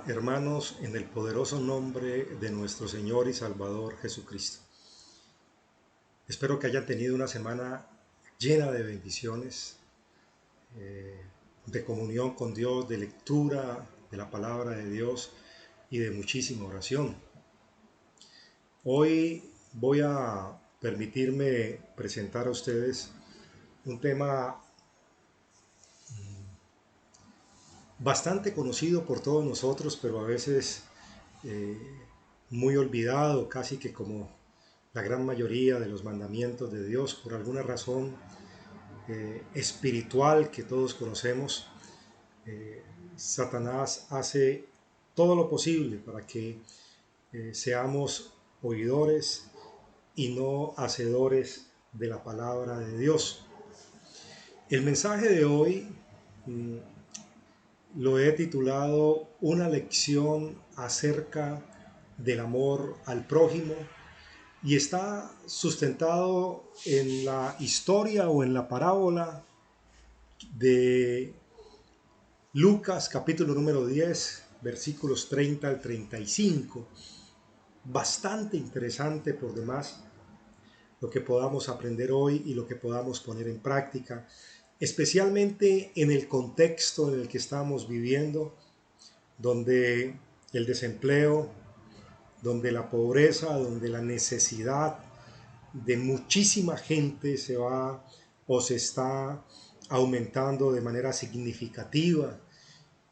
hermanos, en el poderoso nombre de nuestro Señor y Salvador Jesucristo. Espero que hayan tenido una semana llena de bendiciones, de comunión con Dios, de lectura de la palabra de Dios y de muchísima oración. Hoy voy a permitirme presentar a ustedes un tema bastante conocido por todos nosotros, pero a veces eh, muy olvidado, casi que como la gran mayoría de los mandamientos de Dios, por alguna razón espiritual que todos conocemos. Satanás hace todo lo posible para que seamos oidores y no hacedores de la palabra de Dios. El mensaje de hoy lo he titulado Una lección acerca del amor al prójimo y está sustentado en la historia o en la parábola de Lucas capítulo número 10, versículos 30 al 35. Bastante interesante por demás lo que podamos aprender hoy y lo que podamos poner en práctica, especialmente en el contexto en el que estamos viviendo, donde el desempleo, donde la pobreza, donde la necesidad de muchísima gente se va o se está aumentando de manera significativa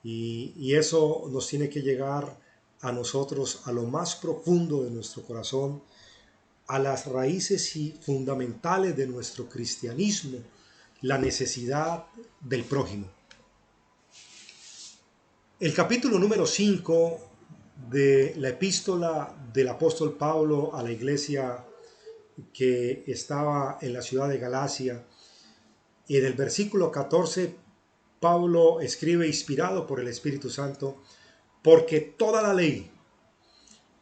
y eso nos tiene que llegar a nosotros a lo más profundo de nuestro corazón, a las raíces y fundamentales de nuestro cristianismo, la necesidad del prójimo. El capítulo número 5 de la epístola del apóstol Pablo a la iglesia que estaba en la ciudad de Galacia, y en el versículo 14 Pablo escribe inspirado por el Espíritu Santo, porque toda la ley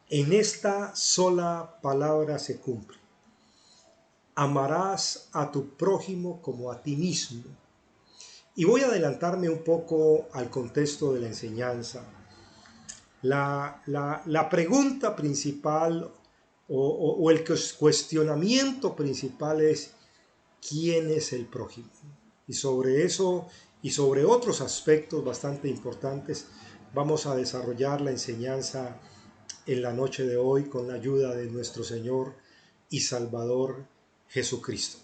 en esta sola palabra se cumple: amarás a tu prójimo como a ti mismo. Y voy a adelantarme un poco al contexto de la enseñanza. La pregunta principal o el cuestionamiento principal es: ¿quién es el prójimo? Y sobre eso y sobre otros aspectos bastante importantes vamos a desarrollar la enseñanza en la noche de hoy con la ayuda de nuestro Señor y Salvador Jesucristo.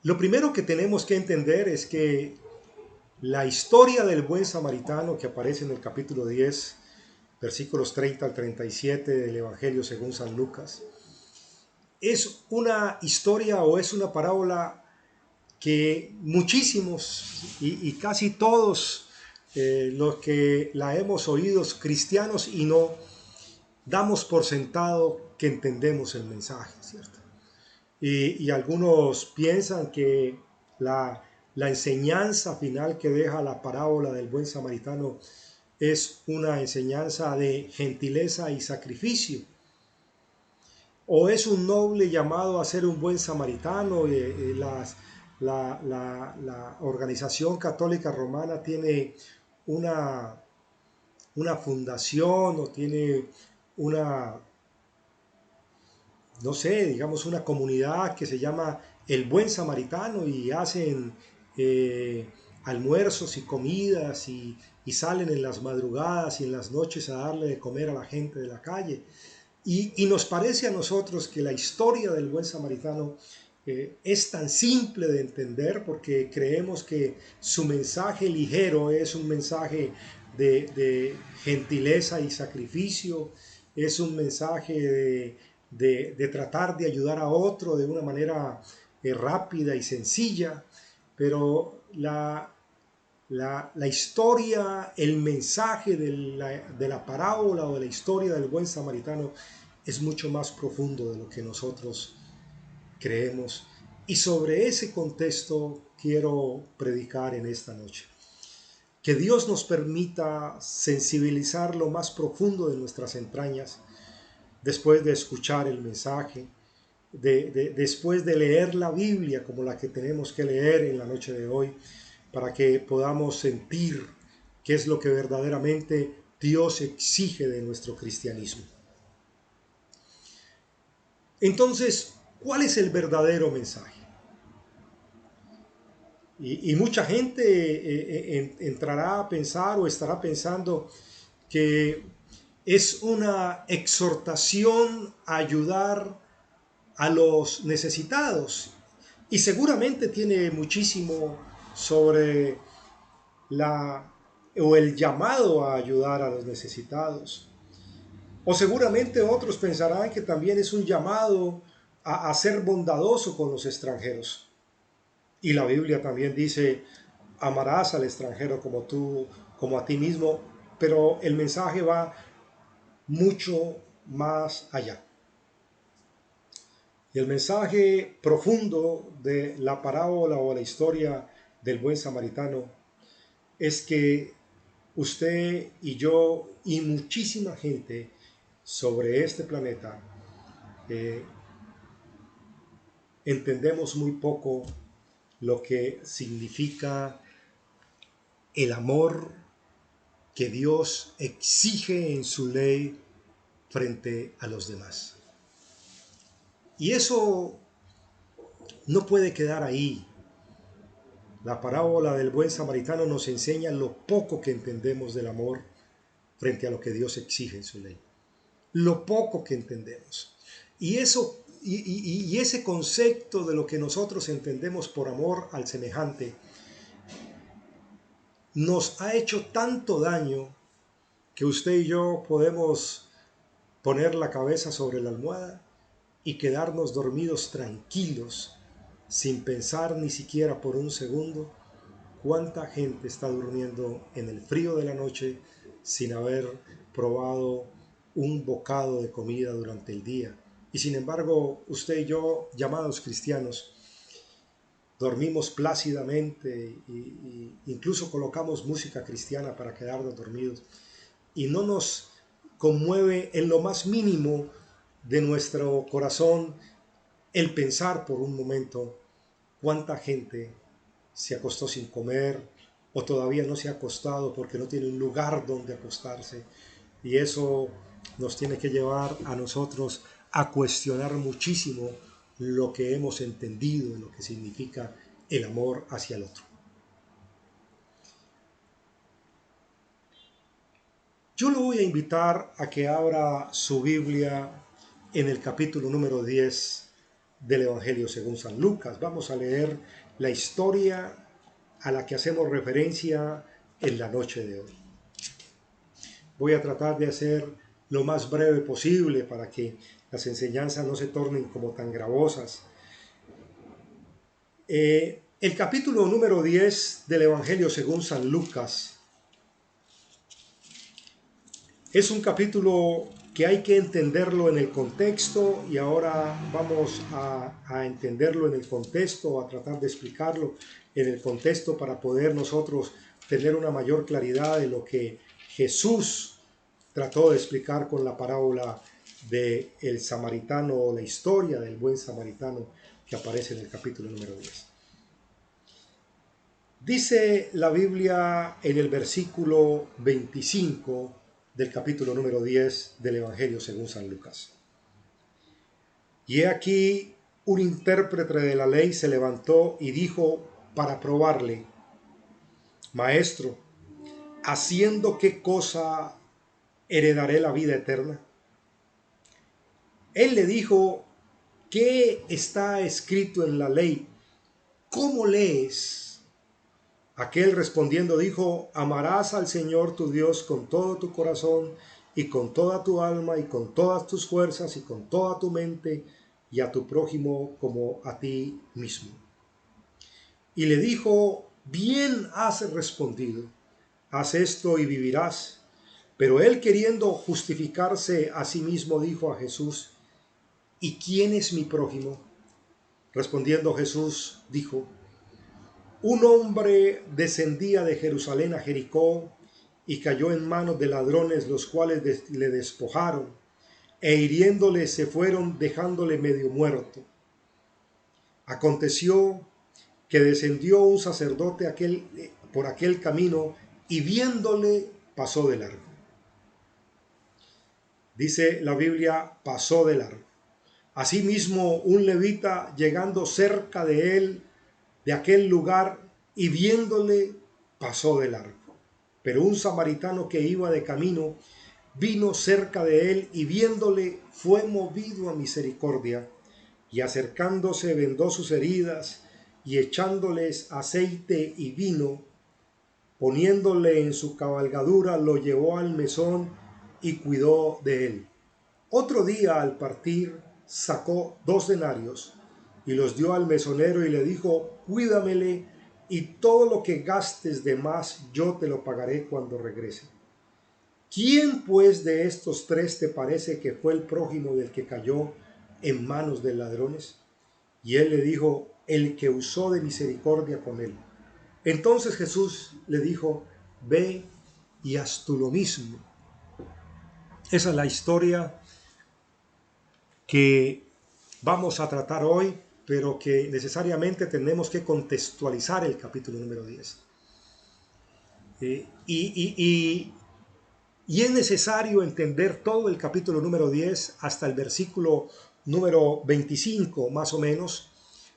Lo primero que tenemos que entender es que la historia del buen samaritano que aparece en el capítulo 10, versículos 30 al 37 del Evangelio según San Lucas, es una historia o es una parábola que muchísimos y casi todos los que la hemos oído, cristianos y no, damos por sentado que entendemos el mensaje, ¿cierto? Y algunos piensan que la enseñanza final que deja la parábola del buen samaritano es una enseñanza de gentileza y sacrificio, o es un noble llamado a ser un buen samaritano. La organización católica romana tiene una, una fundación o tiene una, no sé, digamos una comunidad que se llama el Buen Samaritano y hacen almuerzos y comidas y salen en las madrugadas y en las noches a darle de comer a la gente de la calle. Y nos parece a nosotros que la historia del buen samaritano es tan simple de entender porque creemos que su mensaje ligero es un mensaje de gentileza y sacrificio, es un mensaje de tratar de ayudar a otro de una manera rápida y sencilla, pero la historia, el mensaje de la parábola o de la historia del buen samaritano es mucho más profundo de lo que nosotros creemos. Y sobre ese contexto quiero predicar en esta noche. Que Dios nos permita sensibilizar lo más profundo de nuestras entrañas después de escuchar el mensaje, después de leer la Biblia como la que tenemos que leer en la noche de hoy, para que podamos sentir qué es lo que verdaderamente Dios exige de nuestro cristianismo. Entonces, ¿cuál es el verdadero mensaje? Y mucha gente entrará a pensar o estará pensando que es una exhortación a ayudar a los necesitados. Y seguramente tiene muchísimo sobre el llamado a ayudar a los necesitados. O seguramente otros pensarán que también es un llamado a ser bondadoso con los extranjeros. Y la Biblia también dice, amarás al extranjero como a ti mismo, pero el mensaje va mucho más allá. Y el mensaje profundo de la parábola o la historia del buen samaritano es que usted y yo y muchísima gente sobre este planeta entendemos muy poco lo que significa el amor que Dios exige en su ley frente a los demás. Y eso no puede quedar ahí. La parábola del buen samaritano nos enseña lo poco que entendemos del amor frente a lo que Dios exige en su ley. Lo poco que entendemos. Y ese concepto de lo que nosotros entendemos por amor al semejante nos ha hecho tanto daño que usted y yo podemos poner la cabeza sobre la almohada y quedarnos dormidos tranquilos sin pensar ni siquiera por un segundo cuánta gente está durmiendo en el frío de la noche sin haber probado un bocado de comida durante el día. Y sin embargo, usted y yo, llamados cristianos, dormimos plácidamente e incluso colocamos música cristiana para quedarnos dormidos. Y no nos conmueve en lo más mínimo de nuestro corazón el pensar por un momento cuánta gente se acostó sin comer o todavía no se ha acostado porque no tiene un lugar donde acostarse. Y eso nos tiene que llevar a nosotros a cuestionar muchísimo lo que hemos entendido, lo que significa el amor hacia el otro. Yo lo voy a invitar a que abra su Biblia en el capítulo número 10 del Evangelio según San Lucas. Vamos a leer la historia a la que hacemos referencia en la noche de hoy. Voy a tratar de hacer lo más breve posible para que las enseñanzas no se tornen como tan gravosas. El capítulo número 10 del Evangelio según San Lucas es un capítulo que hay que entenderlo en el contexto y ahora vamos a entenderlo en el contexto, a tratar de explicarlo en el contexto para poder nosotros tener una mayor claridad de lo que Jesús trató de explicar con la parábola del samaritano o la historia del buen samaritano que aparece en el capítulo número 10. Dice la Biblia en el versículo 25 del capítulo número 10 del Evangelio según San Lucas. Y he aquí un intérprete de la ley se levantó y dijo para probarle: Maestro, ¿haciendo qué cosa heredaré la vida eterna? Él le dijo: ¿qué está escrito en la ley? ¿Cómo lees? Aquel respondiendo dijo: amarás al Señor tu Dios con todo tu corazón y con toda tu alma y con todas tus fuerzas y con toda tu mente, y a tu prójimo como a ti mismo. Y le dijo: bien has respondido, haz esto y vivirás. Pero él, queriendo justificarse a sí mismo, dijo a Jesús: ¿y quién es mi prójimo? Respondiendo Jesús dijo: un hombre descendía de Jerusalén a Jericó y cayó en manos de ladrones, los cuales le despojaron e hiriéndole se fueron dejándole medio muerto. Aconteció que descendió un sacerdote por aquel camino y viéndole pasó de largo. Dice la Biblia, pasó de largo. Asimismo, un levita llegando cerca de él, de aquel lugar, y viéndole pasó de largo. Pero un samaritano que iba de camino vino cerca de él y viéndole fue movido a misericordia, y acercándose vendó sus heridas y echándoles aceite y vino, poniéndole en su cabalgadura, lo llevó al mesón y cuidó de él. Otro día al partir sacó 2 denarios y los dio al mesonero y le dijo, cuídamele y todo lo que gastes de más yo te lo pagaré cuando regrese. ¿Quién pues de estos 3 te parece que fue el prójimo del que cayó en manos de ladrones? Y él le dijo, el que usó de misericordia con él. Entonces Jesús le dijo, ve y haz tú lo mismo. Esa es la historia que vamos a tratar hoy, pero que necesariamente tenemos que contextualizar el capítulo número 10. Y es necesario entender todo el capítulo número 10 hasta el versículo número 25, más o menos,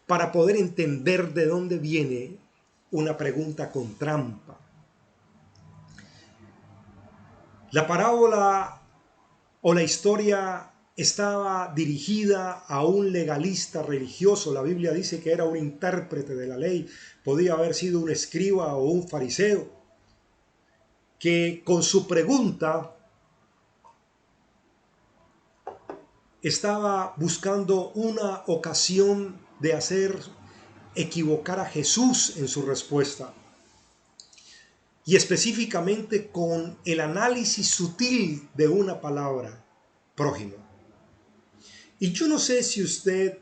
para poder entender de dónde viene una pregunta con trampa. La parábola o la historia estaba dirigida a un legalista religioso. La Biblia dice que era un intérprete de la ley, podía haber sido un escriba o un fariseo, que con su pregunta estaba buscando una ocasión de hacer equivocar a Jesús en su respuesta, y específicamente con el análisis sutil de una palabra, prójimo. Y yo no sé si usted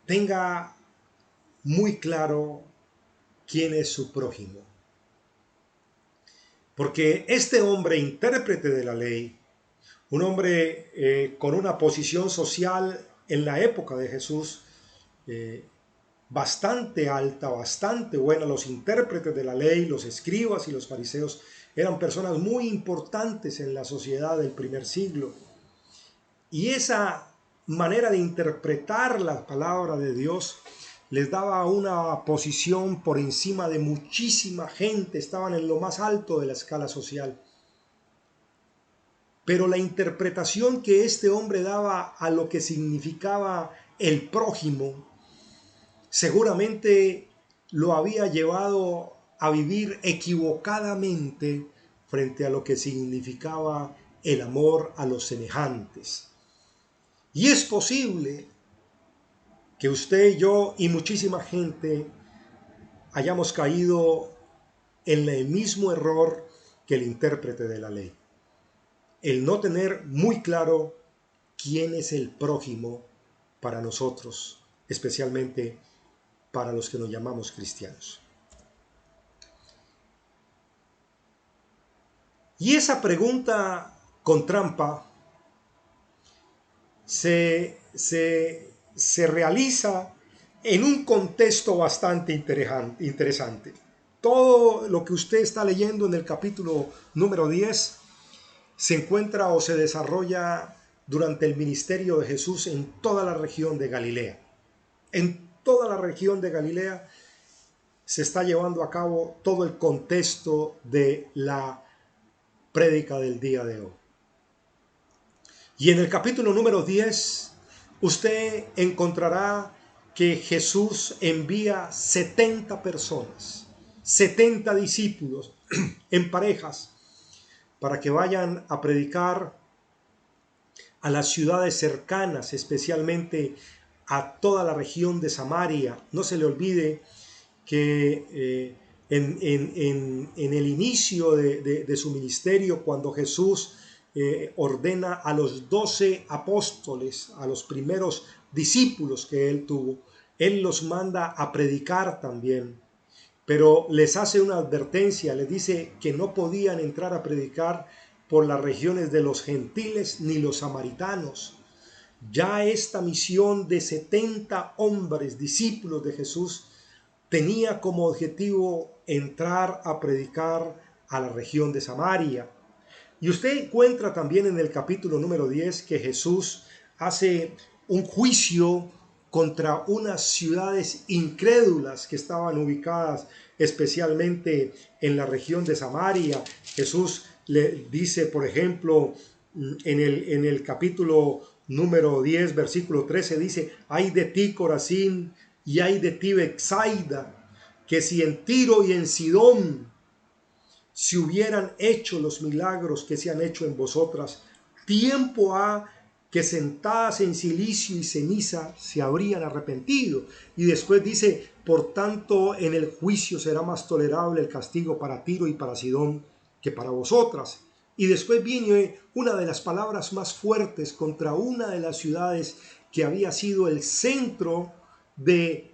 tenga muy claro quién es su prójimo, porque este hombre intérprete de la ley, un hombre con una posición social en la época de Jesús bastante alta, bastante buena. Los intérpretes de la ley, los escribas y los fariseos eran personas muy importantes en la sociedad del primer siglo. Y esa manera de interpretar la palabra de Dios les daba una posición por encima de muchísima gente, estaban en lo más alto de la escala social. Pero la interpretación que este hombre daba a lo que significaba el prójimo, seguramente lo había llevado a vivir equivocadamente frente a lo que significaba el amor a los semejantes. Y es posible que usted, yo y muchísima gente hayamos caído en el mismo error que el intérprete de la ley. El no tener muy claro quién es el prójimo para nosotros, especialmente para los que nos llamamos cristianos. Y esa pregunta con trampa se realiza en un contexto bastante interesante. Todo lo que usted está leyendo en el capítulo número 10 se encuentra o se desarrolla durante el ministerio de Jesús en toda la región de Galilea. En toda la región de Galilea se está llevando a cabo todo el contexto de la prédica del día de hoy. Y en el capítulo número 10, usted encontrará que Jesús envía 70 personas, 70 discípulos en parejas, para que vayan a predicar a las ciudades cercanas, especialmente a toda la región de Samaria. No se le olvide que en el inicio de su ministerio, cuando Jesús ordena a los 12 apóstoles, a los primeros discípulos que él tuvo, él los manda a predicar también, pero les hace una advertencia, les dice que no podían entrar a predicar por las regiones de los gentiles ni los samaritanos. Ya esta misión de 70 hombres, discípulos de Jesús, tenía como objetivo entrar a predicar a la región de Samaria. Y usted encuentra también en el capítulo número 10 que Jesús hace un juicio contra unas ciudades incrédulas que estaban ubicadas especialmente en la región de Samaria. Jesús le dice, por ejemplo, en el capítulo número 10, versículo 13, dice: ay de ti, Corazín, y ay de ti, Betsaida, que si en Tiro y en Sidón si hubieran hecho los milagros que se han hecho en vosotras, tiempo ha que sentadas en silicio y ceniza se habrían arrepentido. Y después dice: por tanto, en el juicio será más tolerable el castigo para Tiro y para Sidón que para vosotras. Y después viene una de las palabras más fuertes contra una de las ciudades que había sido el centro de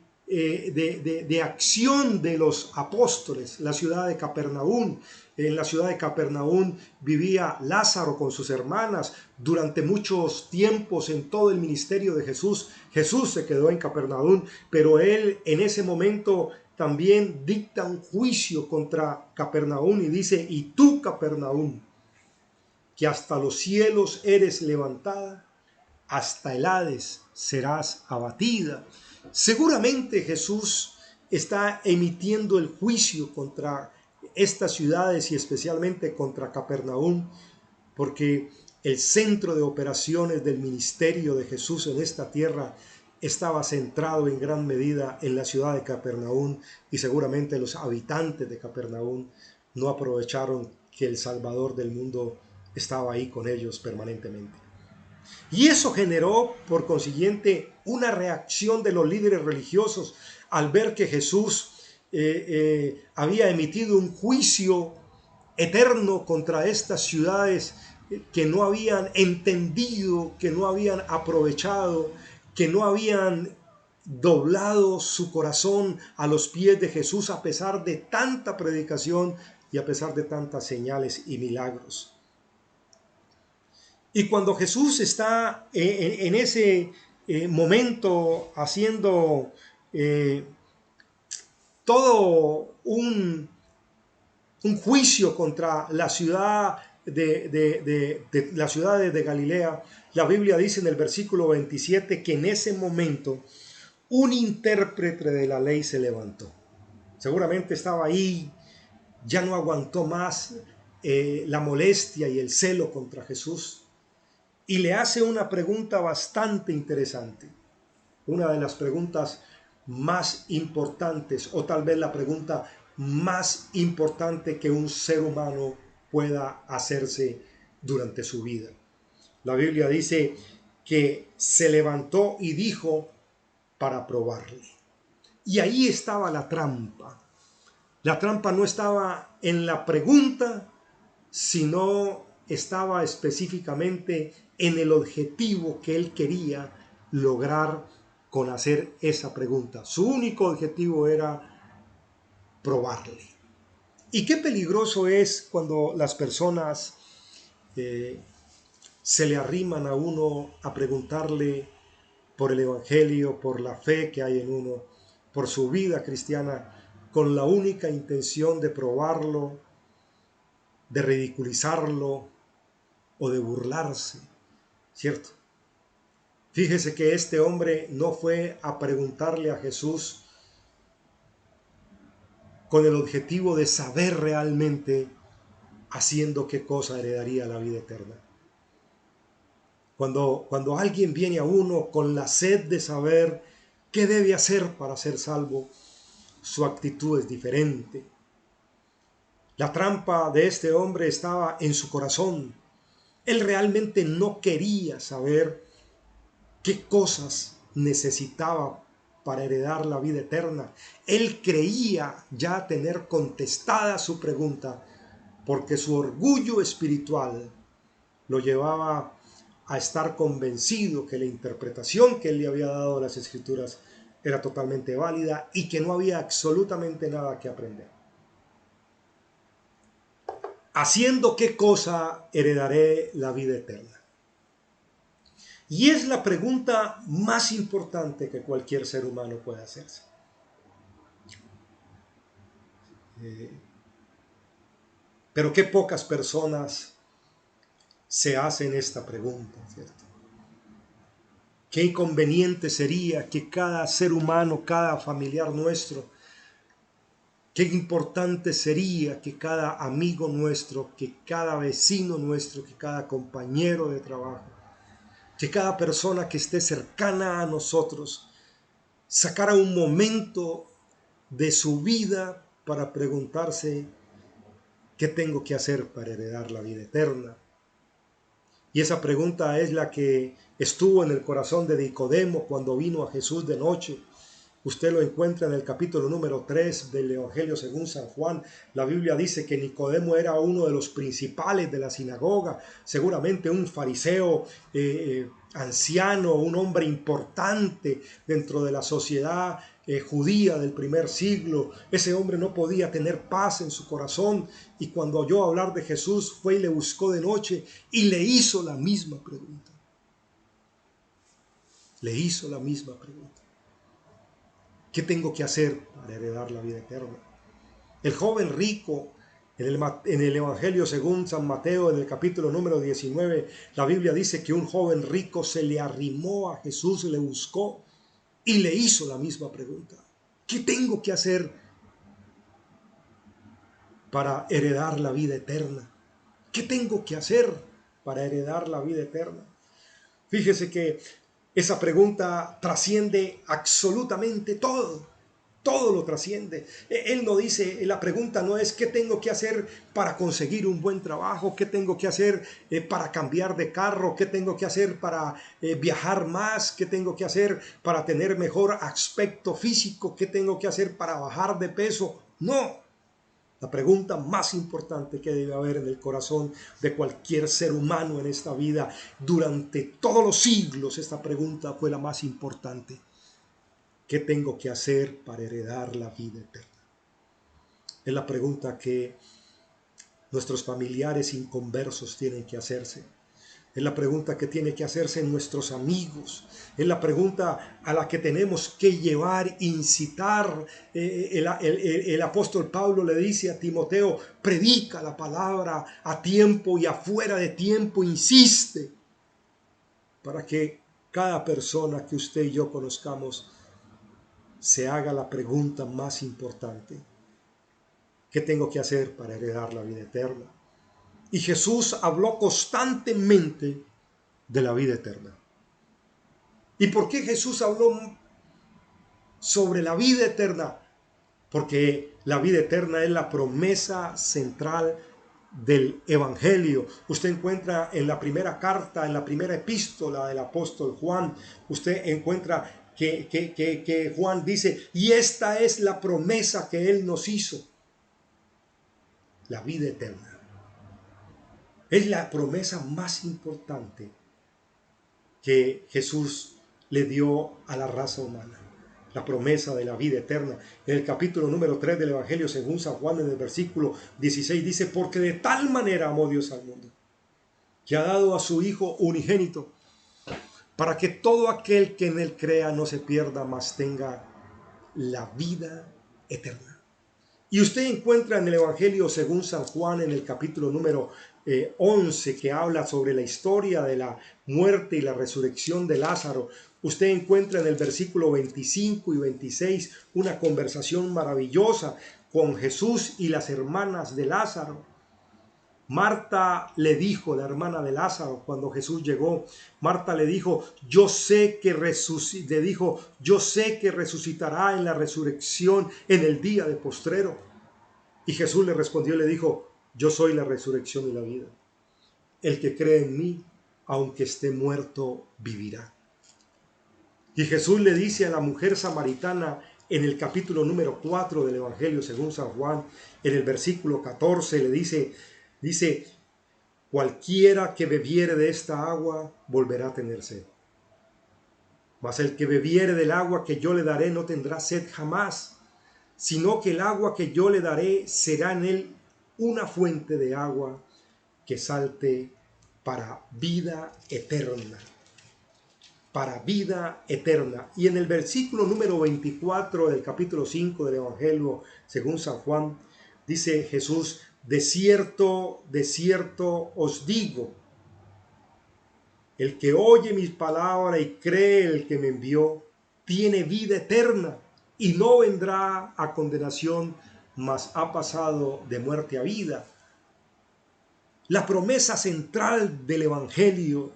acción de los apóstoles, la ciudad de Capernaum. En la ciudad de Capernaum vivía Lázaro con sus hermanas. Durante muchos tiempos en todo el ministerio de Jesús, Jesús se quedó en Capernaum, pero él en ese momento también dicta un juicio contra Capernaum y dice: y tú, Capernaum, que hasta los cielos eres levantada, hasta el Hades serás abatida. Seguramente Jesús está emitiendo el juicio contra estas ciudades y especialmente contra Capernaum, porque el centro de operaciones del ministerio de Jesús en esta tierra estaba centrado en gran medida en la ciudad de Capernaum, y seguramente los habitantes de Capernaum no aprovecharon que el Salvador del mundo estaba ahí con ellos permanentemente. Y eso generó, por consiguiente, una reacción de los líderes religiosos al ver que Jesús había emitido un juicio eterno contra estas ciudades que no habían entendido, que no habían aprovechado, que no habían doblado su corazón a los pies de Jesús a pesar de tanta predicación y a pesar de tantas señales y milagros. Y cuando Jesús está en ese momento haciendo todo un juicio contra la ciudad de las ciudades de Galilea, la Biblia dice en el versículo 27 que en ese momento un intérprete de la ley se levantó. Seguramente estaba ahí, ya no aguantó más la molestia y el celo contra Jesús, y le hace una pregunta bastante interesante, una de las preguntas más importantes, o tal vez la pregunta más importante que un ser humano pueda hacerse durante su vida. La Biblia dice que se levantó y dijo para probarle. Y ahí estaba la trampa. La trampa no estaba en la pregunta, sino estaba específicamente en el objetivo que él quería lograr con hacer esa pregunta. Su único objetivo era probarle. Y qué peligroso es cuando las personas se le arriman a uno a preguntarle por el Evangelio, por la fe que hay en uno, por su vida cristiana, con la única intención de probarlo, de ridiculizarlo o de burlarse, ¿cierto? Fíjese que este hombre no fue a preguntarle a Jesús con el objetivo de saber realmente haciendo qué cosa heredaría la vida eterna. Cuando alguien viene a uno con la sed de saber qué debe hacer para ser salvo, su actitud es diferente. La trampa de este hombre estaba en su corazón. Él realmente no quería saber qué cosas necesitaba para heredar la vida eterna. Él creía ya tener contestada su pregunta, porque su orgullo espiritual lo llevaba a estar convencido que la interpretación que él le había dado a las Escrituras era totalmente válida y que no había absolutamente nada que aprender. ¿Haciendo qué cosa heredaré la vida eterna? Y es la pregunta más importante que cualquier ser humano puede hacerse. Pero qué pocas personas se hacen esta pregunta, ¿cierto? Qué inconveniente sería que cada ser humano, cada familiar nuestro, qué importante sería que cada amigo nuestro, que cada vecino nuestro, que cada compañero de trabajo, que cada persona que esté cercana a nosotros sacara un momento de su vida para preguntarse qué tengo que hacer para heredar la vida eterna. Y esa pregunta es la que estuvo en el corazón de Nicodemo cuando vino a Jesús de noche. Usted lo encuentra en el capítulo número 3 del Evangelio según San Juan. La Biblia dice que Nicodemo era uno de los principales de la sinagoga, seguramente un fariseo anciano, un hombre importante dentro de la sociedad judía del primer siglo. Ese hombre no podía tener paz en su corazón y cuando oyó hablar de Jesús fue y le buscó de noche y le hizo la misma pregunta. Le hizo la misma pregunta. ¿Qué tengo que hacer para heredar la vida eterna? El joven rico, en el Evangelio según San Mateo, en el capítulo número 19, la Biblia dice que un joven rico se le arrimó a Jesús, le buscó y le hizo la misma pregunta. ¿Qué tengo que hacer para heredar la vida eterna? ¿Qué tengo que hacer para heredar la vida eterna? Fíjese que esa pregunta trasciende absolutamente todo. Todo lo trasciende. Él no dice, la pregunta no es qué tengo que hacer para conseguir un buen trabajo, qué tengo que hacer para cambiar de carro, qué tengo que hacer para viajar más, qué tengo que hacer para tener mejor aspecto físico, qué tengo que hacer para bajar de peso. No. La pregunta más importante que debe haber en el corazón de cualquier ser humano en esta vida, durante todos los siglos, esta pregunta fue la más importante. ¿Qué tengo que hacer para heredar la vida eterna? Es la pregunta que nuestros familiares inconversos tienen que hacerse. Es la pregunta que tienen que hacerse nuestros amigos. Es la pregunta a la que tenemos que llevar, incitar. El apóstol Pablo le dice a Timoteo, predica la palabra a tiempo y afuera de tiempo, insiste, para que cada persona que usted y yo conozcamos se haga la pregunta más importante. ¿Qué tengo que hacer para heredar la vida eterna? Y Jesús habló constantemente de la vida eterna. ¿Y por qué Jesús habló sobre la vida eterna? Porque la vida eterna es la promesa central del Evangelio. Usted encuentra en la primera carta, en la primera epístola del apóstol Juan, usted encuentra que Juan dice, y esta es la promesa que Él nos hizo, la vida eterna. Es la promesa más importante que Jesús le dio a la raza humana. La promesa de la vida eterna. En el capítulo número 3 del Evangelio según San Juan, en el versículo 16, dice, porque de tal manera amó Dios al mundo, que ha dado a su Hijo unigénito, para que todo aquel que en él crea no se pierda, mas tenga la vida eterna. Y usted encuentra en el Evangelio según San Juan, en el capítulo número 11, que habla sobre la historia de la muerte y la resurrección de Lázaro. Usted encuentra en el versículo 25 y 26 una conversación maravillosa con Jesús y las hermanas de Lázaro. Marta le dijo, la hermana de Lázaro, cuando Jesús llegó, Marta le dijo, yo sé que resucitará en la resurrección en el día de postrero. Y Jesús le respondió y le dijo, yo soy la resurrección y la vida. El que cree en mí, aunque esté muerto, vivirá. Y Jesús le dice a la mujer samaritana en el capítulo número 4 del Evangelio según San Juan, en el versículo 14, le dice, cualquiera que bebiere de esta agua volverá a tener sed. Mas el que bebiere del agua que yo le daré no tendrá sed jamás, sino que el agua que yo le daré será en él una fuente de agua que salte para vida eterna. para vida eterna. Y en el versículo número 24 del capítulo 5 del Evangelio según San Juan, dice Jesús: de cierto, de cierto os digo, el que oye mis palabras y cree el que me envió, tiene vida eterna y no vendrá a condenación, mas ha pasado de muerte a vida. La promesa central del Evangelio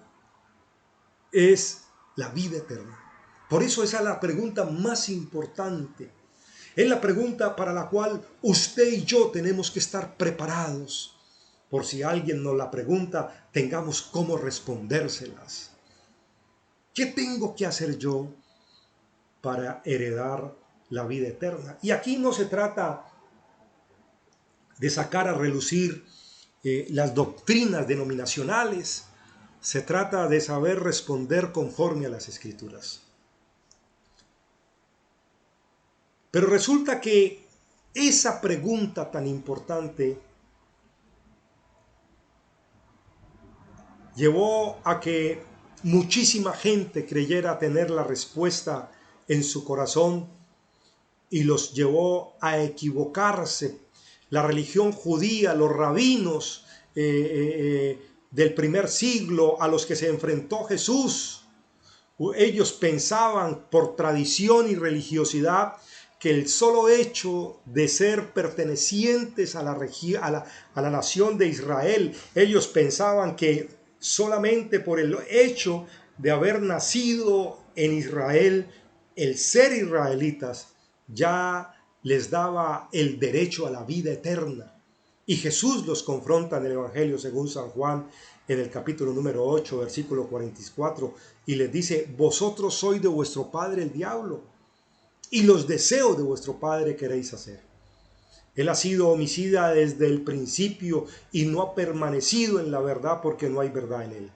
es la vida eterna. Por eso esa es la pregunta más importante. Es la pregunta para la cual usted y yo tenemos que estar preparados. Por si alguien nos la pregunta, tengamos cómo respondérselas. ¿Qué tengo que hacer yo para heredar la vida eterna? Y aquí no se trata de sacar a relucir las doctrinas denominacionales. Se trata de saber responder conforme a las Escrituras. Pero resulta que esa pregunta tan importante llevó a que muchísima gente creyera tener la respuesta en su corazón y los llevó a equivocarse. La religión judía, los rabinos del primer siglo a los que se enfrentó Jesús, ellos pensaban por tradición y religiosidad que el solo hecho de ser pertenecientes a la nación de Israel, ellos pensaban que solamente por el hecho de haber nacido en Israel, el ser israelitas, ya les daba el derecho a la vida eterna. Y Jesús los confronta en el Evangelio según San Juan, en el capítulo número 8, versículo 44, y les dice: vosotros sois de vuestro padre el diablo, y los deseos de vuestro padre queréis hacer. Él ha sido homicida desde el principio y no ha permanecido en la verdad, porque no hay verdad en él.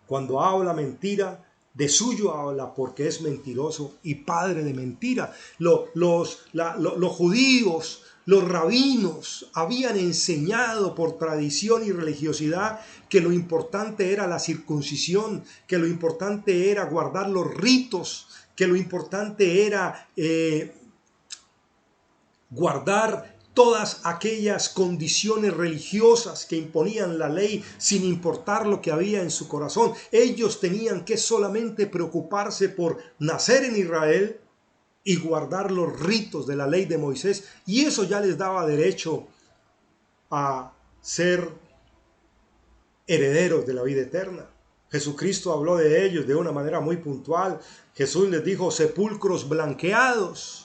Cuando habla mentira, de suyo habla, porque es mentiroso y padre de mentira. Los judíos, los rabinos habían enseñado por tradición y religiosidad que lo importante era la circuncisión, que lo importante era guardar los ritos, que lo importante era guardar todas aquellas condiciones religiosas que imponían la ley sin importar lo que había en su corazón. Ellos tenían que solamente preocuparse por nacer en Israel y guardar los ritos de la ley de Moisés, y eso ya les daba derecho a ser herederos de la vida eterna. Jesucristo habló de ellos de una manera muy puntual. Jesús les dijo: sepulcros blanqueados.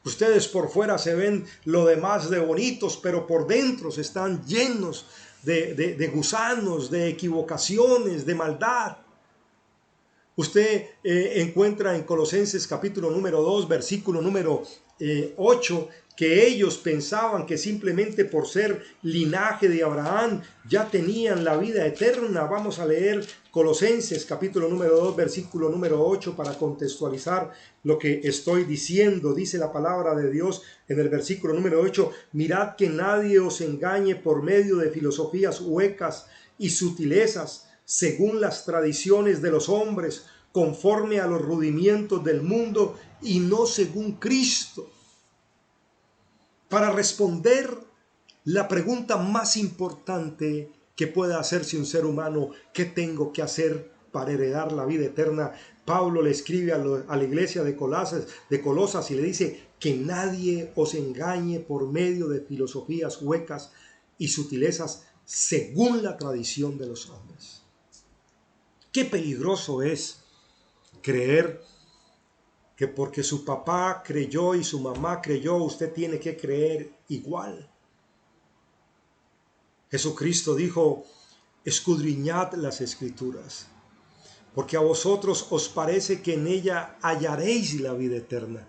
Ustedes por fuera se ven lo demás de bonitos, pero por dentro se están llenos de gusanos, de equivocaciones, de maldad. Usted encuentra en Colosenses capítulo número 2, versículo número 8, que ellos pensaban que simplemente por ser linaje de Abraham ya tenían la vida eterna. Vamos a leer Colosenses capítulo número 2, versículo número 8 para contextualizar lo que estoy diciendo. Dice la palabra de Dios en el versículo número 8: mirad que nadie os engañe por medio de filosofías huecas y sutilezas, según las tradiciones de los hombres, conforme a los rudimientos del mundo y no según Cristo. Para responder la pregunta más importante que pueda hacerse un ser humano: ¿qué tengo que hacer para heredar la vida eterna? Pablo le escribe a la iglesia de Colosas y le dice: que nadie os engañe por medio de filosofías huecas y sutilezas, según la tradición de los hombres. Qué peligroso es creer que porque su papá creyó y su mamá creyó, usted tiene que creer igual. Jesucristo dijo: escudriñad las Escrituras, porque a vosotros os parece que en ella hallaréis la vida eterna.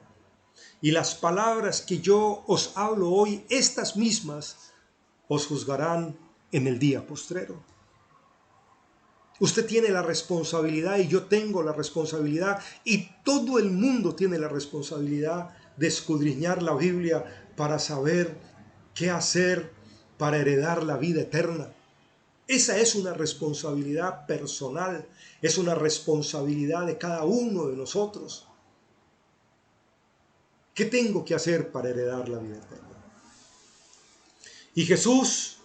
Y las palabras que yo os hablo hoy, estas mismas, os juzgarán en el día postrero. Usted tiene la responsabilidad y yo tengo la responsabilidad y todo el mundo tiene la responsabilidad de escudriñar la Biblia para saber qué hacer para heredar la vida eterna. Esa es una responsabilidad personal, es una responsabilidad de cada uno de nosotros. ¿Qué tengo que hacer para heredar la vida eterna? Y Jesús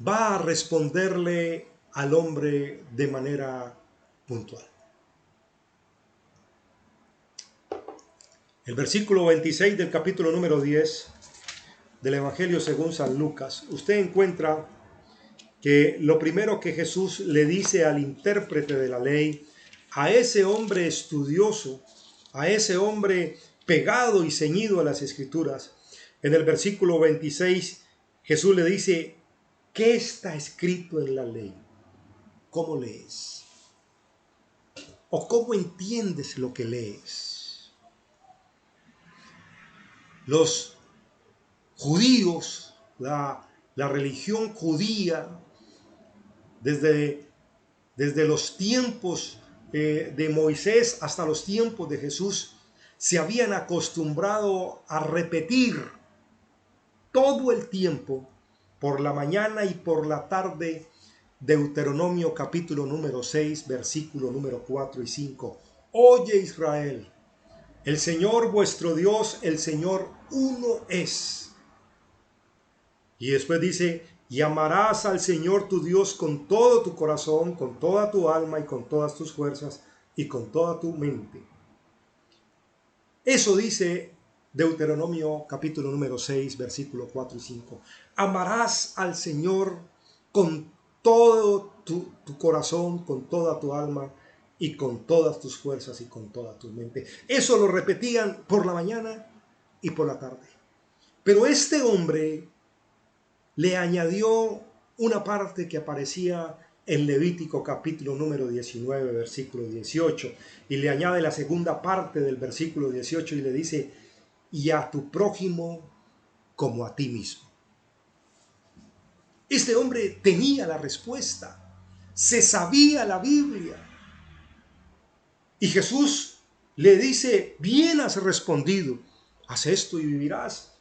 va a responderle al hombre de manera puntual. El versículo 26 del capítulo número 10 del Evangelio según San Lucas, usted encuentra que lo primero que Jesús le dice al intérprete de la ley, a ese hombre estudioso, a ese hombre pegado y ceñido a las Escrituras, en el versículo 26, Jesús le dice, ¿qué está escrito en la ley? ¿Cómo lees? ¿O cómo entiendes lo que lees? Los judíos, la religión judía, desde los tiempos de Moisés hasta los tiempos de Jesús, se habían acostumbrado a repetir todo el tiempo, por la mañana y por la tarde, Deuteronomio capítulo número 6, versículo número 4 y 5. Oye Israel, el Señor vuestro Dios, el Señor uno es. Y después dice, y amarás al Señor tu Dios con todo tu corazón, con toda tu alma y con todas tus fuerzas y con toda tu mente. Eso dice Deuteronomio capítulo número 6, versículo 4 y 5. Amarás al Señor con todo tu corazón, con toda tu alma y con todas tus fuerzas y con toda tu mente. Eso lo repetían por la mañana y por la tarde. Pero este hombre le añadió una parte que aparecía en Levítico capítulo número 19, versículo 18, y le añade la segunda parte del versículo 18 y le dice, y a tu prójimo como a ti mismo. Este hombre tenía la respuesta, se sabía la Biblia. Y Jesús le dice, bien has respondido, haz esto y vivirás.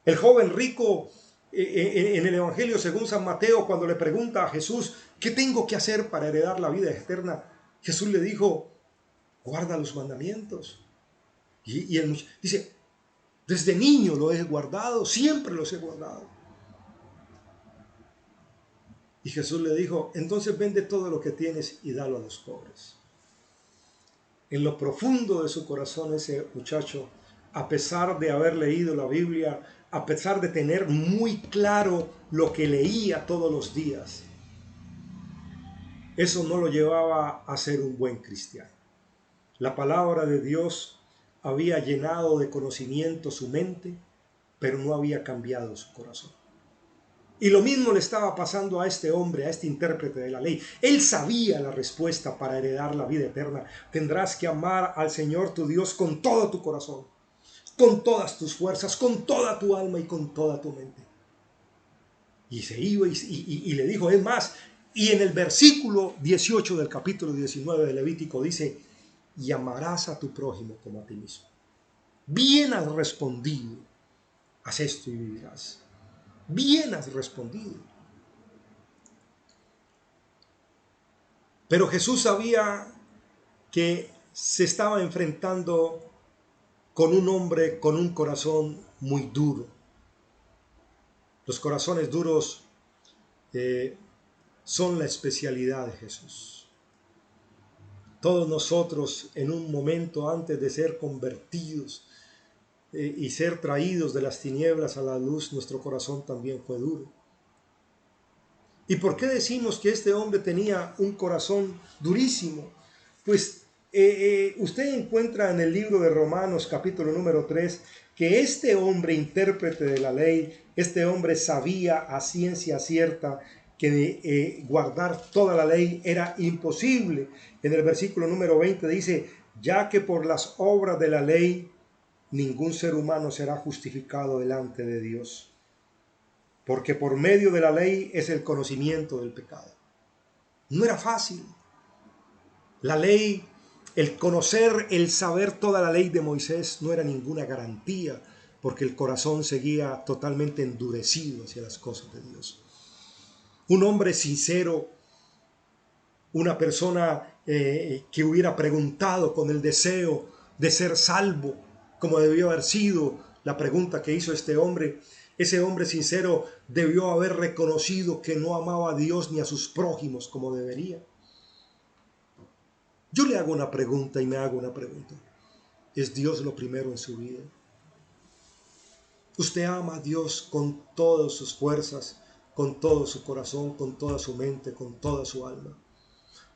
El joven rico en el Evangelio según San Mateo, cuando le pregunta a Jesús, ¿qué tengo que hacer para heredar la vida eterna? Jesús le dijo, guarda los mandamientos. Y él dice, desde niño lo he guardado, siempre los he guardado. Y Jesús le dijo, entonces vende todo lo que tienes y dalo a los pobres. En lo profundo de su corazón ese muchacho, a pesar de haber leído la Biblia, a pesar de tener muy claro lo que leía todos los días, eso no lo llevaba a ser un buen cristiano. La palabra de Dios había llenado de conocimiento su mente, pero no había cambiado su corazón. Y lo mismo le estaba pasando a este hombre, a este intérprete de la ley. Él sabía la respuesta para heredar la vida eterna. Tendrás que amar al Señor tu Dios con todo tu corazón, con todas tus fuerzas, con toda tu alma y con toda tu mente. Y se iba y le dijo, es más, y en el versículo 18 del capítulo 19 de Levítico dice, y amarás a tu prójimo como a ti mismo. Bien has respondido, haz esto y vivirás. Bien has respondido. Pero Jesús sabía que se estaba enfrentando con un hombre con un corazón muy duro. Los corazones duros son la especialidad de Jesús. Todos nosotros en un momento antes de ser convertidos y ser traídos de las tinieblas a la luz, nuestro corazón también fue duro. ¿Y por qué decimos que este hombre tenía un corazón durísimo? Pues usted encuentra en el libro de Romanos capítulo número 3 que este hombre intérprete de la ley, este hombre sabía a ciencia cierta que guardar toda la ley era imposible. En el versículo número 20 dice, ya que por las obras de la ley ningún ser humano será justificado delante de Dios. Porque por medio de la ley es el conocimiento del pecado. No era fácil. La ley, el conocer, el saber toda la ley de Moisés no era ninguna garantía, porque el corazón seguía totalmente endurecido hacia las cosas de Dios. un hombre sincero, una persona que hubiera preguntado con el deseo de ser salvo, como debió haber sido la pregunta que hizo este hombre. Ese hombre sincero debió haber reconocido que no amaba a Dios ni a sus prójimos como debería. Yo le hago una pregunta y me hago una pregunta. ¿Es Dios lo primero en su vida? ¿Usted ama a Dios con todas sus fuerzas, con todo su corazón, con toda su mente, con toda su alma?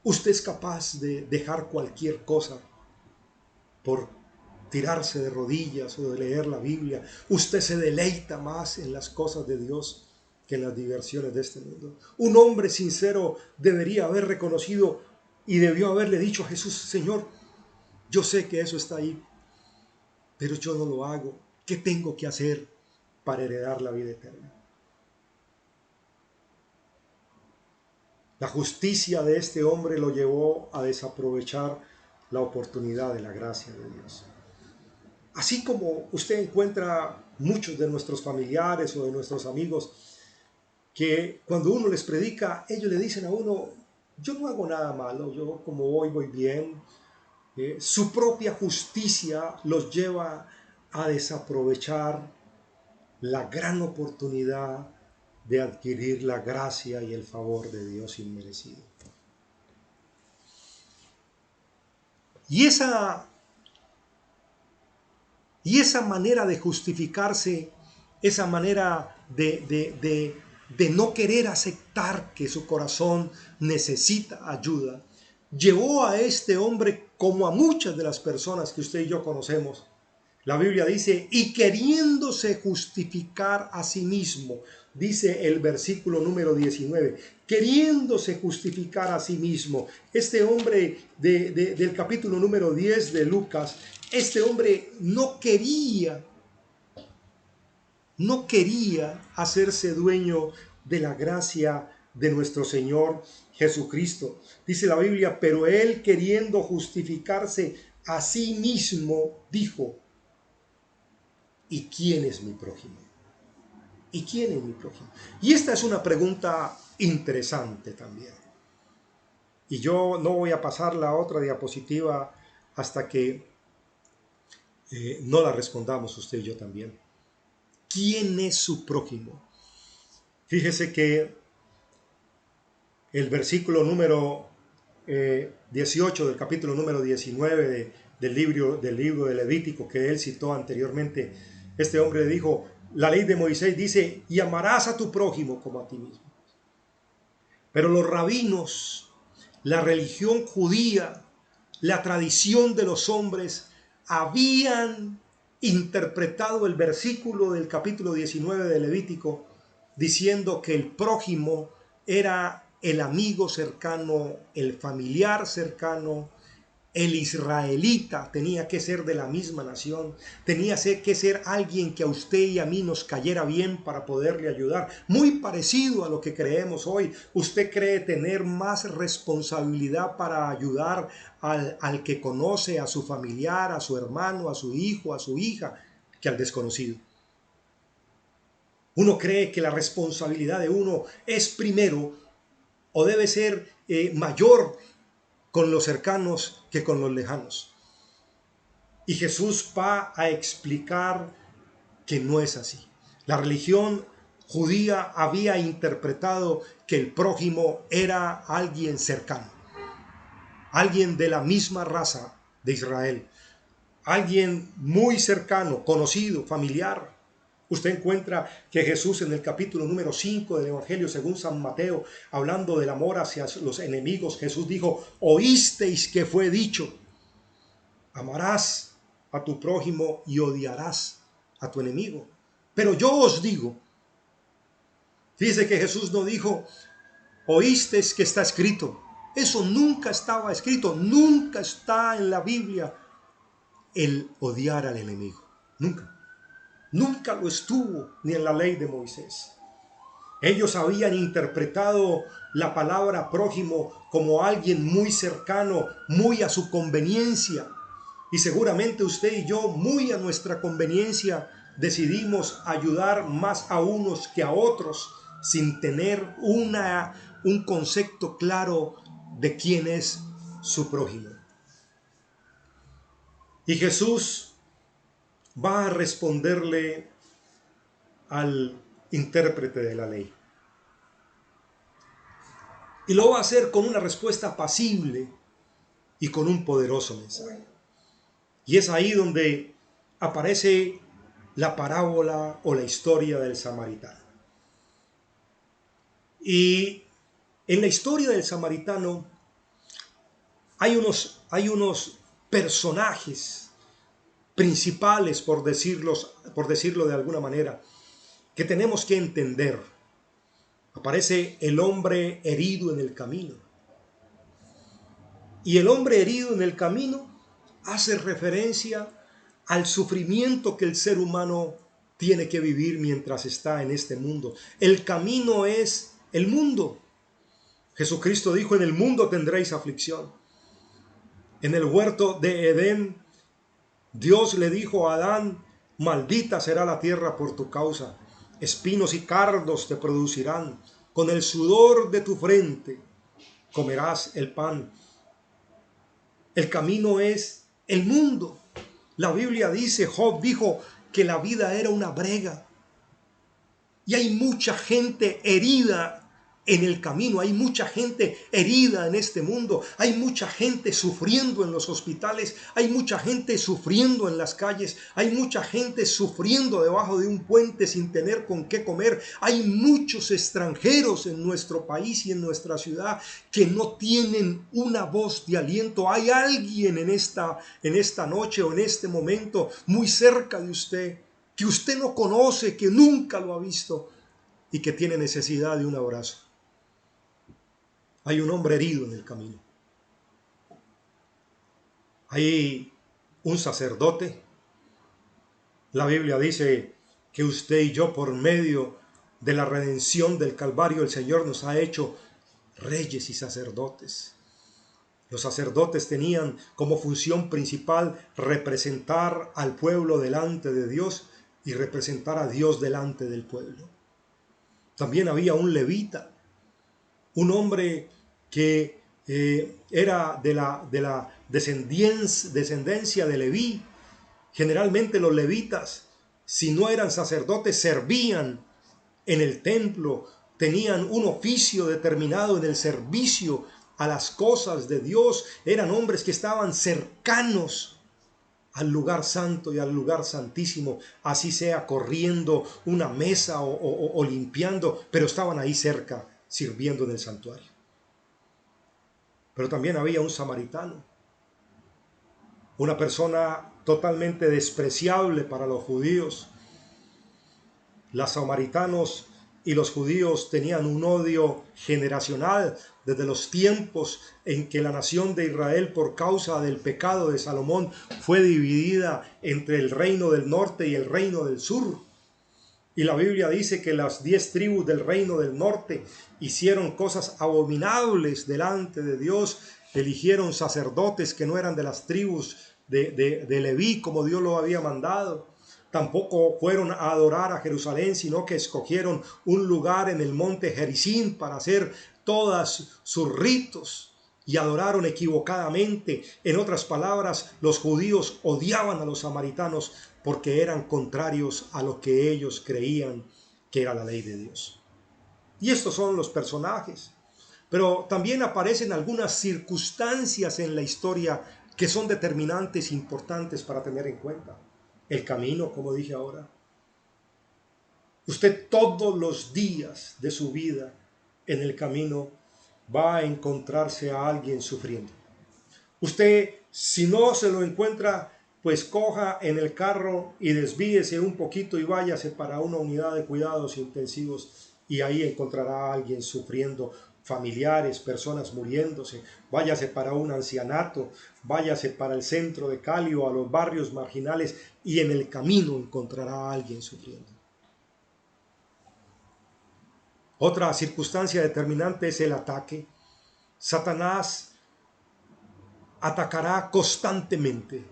¿Usted es capaz de dejar cualquier cosa por tirarse de rodillas o de leer la Biblia? ¿Usted se deleita más en las cosas de Dios que en las diversiones de este mundo? Un hombre sincero debería haber reconocido y debió haberle dicho a Jesús: Señor, yo sé que eso está ahí, pero yo no lo hago. ¿Qué tengo que hacer para heredar la vida eterna? La justicia de este hombre lo llevó a desaprovechar la oportunidad de la gracia de Dios. Así como usted encuentra muchos de nuestros familiares o de nuestros amigos que cuando uno les predica, ellos le dicen a uno: yo no hago nada malo, yo como voy bien. Su propia justicia los lleva a desaprovechar la gran oportunidad de adquirir la gracia y el favor de Dios inmerecido. Y esa manera de justificarse, esa manera de no querer aceptar que su corazón necesita ayuda, llevó a este hombre, como a muchas de las personas que usted y yo conocemos. La Biblia dice: y queriéndose justificar a sí mismo, dice el versículo número 19, queriéndose justificar a sí mismo. Este hombre del capítulo número 10 de Lucas, este hombre no quería hacerse dueño de la gracia de nuestro Señor Jesucristo. Dice la Biblia: pero él, queriendo justificarse a sí mismo, dijo: ¿y quién es mi prójimo? ¿Y quién es mi prójimo? Y esta es una pregunta interesante también. Y yo no voy a pasar la otra diapositiva hasta que no la respondamos usted y yo también. ¿Quién es su prójimo? Fíjese que el versículo número 18 del capítulo número 19 del libro de Levítico que él citó anteriormente, este hombre le dijo: la ley de Moisés dice: y amarás a tu prójimo como a ti mismo. Pero los rabinos, la religión judía, la tradición de los hombres habían interpretado el versículo del capítulo 19 de Levítico diciendo que el prójimo era el amigo cercano, el familiar cercano, el israelita. Tenía que ser de la misma nación, tenía que ser alguien que a usted y a mí nos cayera bien para poderle ayudar. Muy parecido a lo que creemos hoy. Usted cree tener más responsabilidad para ayudar al que conoce, a su familiar, a su hermano, a su hijo, a su hija, que al desconocido. Uno cree que la responsabilidad de uno es primero o debe ser mayor con los cercanos que con los lejanos. Y Jesús va a explicar que no es así. La religión judía había interpretado que el prójimo era alguien cercano, alguien de la misma raza de Israel, alguien muy cercano, conocido, familiar. Usted encuentra que Jesús en el capítulo número 5 del Evangelio según San Mateo, hablando del amor hacia los enemigos, Jesús dijo: oísteis que fue dicho, amarás a tu prójimo y odiarás a tu enemigo. Pero yo os digo, dice que Jesús no dijo: oísteis que está escrito. Eso nunca estaba escrito, nunca está en la Biblia el odiar al enemigo. Nunca. Nunca lo estuvo ni en la ley de Moisés. Ellos habían interpretado la palabra prójimo como alguien muy cercano, muy a su conveniencia. Y seguramente usted y yo, muy a nuestra conveniencia, decidimos ayudar más a unos que a otros, sin tener un concepto claro de quién es su prójimo. Y Jesús va a responderle al intérprete de la ley. Y lo va a hacer con una respuesta apacible y con un poderoso mensaje. Y es ahí donde aparece la parábola o la historia del samaritano. Y en la historia del samaritano hay unos personajes principales, por decirlo de alguna manera, que tenemos que entender. Aparece el hombre herido en el camino. Y el hombre herido en el camino hace referencia al sufrimiento que el ser humano tiene que vivir mientras está en este mundo. El camino es el mundo. Jesucristo dijo: en el mundo tendréis aflicción. En el huerto de Edén, Dios le dijo a Adán: maldita será la tierra por tu causa. Espinos y cardos te producirán. Con el sudor de tu frente comerás el pan. El camino es el mundo. La Biblia dice, Job dijo que la vida era una brega. Y hay mucha gente herida en el camino, hay mucha gente herida en este mundo, hay mucha gente sufriendo en los hospitales, hay mucha gente sufriendo en las calles, hay mucha gente sufriendo debajo de un puente sin tener con qué comer, hay muchos extranjeros en nuestro país y en nuestra ciudad que no tienen una voz de aliento. Hay alguien en esta noche o en este momento muy cerca de usted que usted no conoce, que nunca lo ha visto y que tiene necesidad de un abrazo. Hay un hombre herido en el camino. Hay un sacerdote. La Biblia dice que usted y yo, por medio de la redención del Calvario, el Señor nos ha hecho reyes y sacerdotes. Los sacerdotes tenían como función principal representar al pueblo delante de Dios y representar a Dios delante del pueblo. También había un levita, un hombre que era de la descendencia de Leví. Generalmente los levitas, si no eran sacerdotes, servían en el templo, tenían un oficio determinado en el servicio a las cosas de Dios, eran hombres que estaban cercanos al lugar santo y al lugar santísimo, así sea corriendo una mesa o limpiando, pero estaban ahí cerca sirviendo en el santuario. Pero también había un samaritano, una persona totalmente despreciable para los judíos. Los samaritanos y los judíos tenían un odio generacional desde los tiempos en que la nación de Israel, por causa del pecado de Salomón, fue dividida entre el reino del norte y el reino del sur. Y la Biblia dice que las 10 tribus del reino del norte hicieron cosas abominables delante de Dios, eligieron sacerdotes que no eran de las tribus de Leví como Dios lo había mandado. Tampoco fueron a adorar a Jerusalén, sino que escogieron un lugar en el monte Gerizim para hacer todos sus ritos y adoraron equivocadamente. En otras palabras, los judíos odiaban a los samaritanos porque eran contrarios a lo que ellos creían que era la ley de Dios. Y estos son los personajes. Pero también aparecen algunas circunstancias en la historia que son determinantes e importantes para tener en cuenta. El camino, como dije ahora. Usted todos los días de su vida en el camino va a encontrarse a alguien sufriendo. Usted, si no se lo encuentra, pues coja en el carro y desvíese un poquito y váyase para una unidad de cuidados intensivos y ahí encontrará a alguien sufriendo, familiares, personas muriéndose. Váyase para un ancianato, váyase para el centro de Cali o a los barrios marginales y en el camino encontrará a alguien sufriendo. Otra circunstancia determinante es el ataque. Satanás atacará constantemente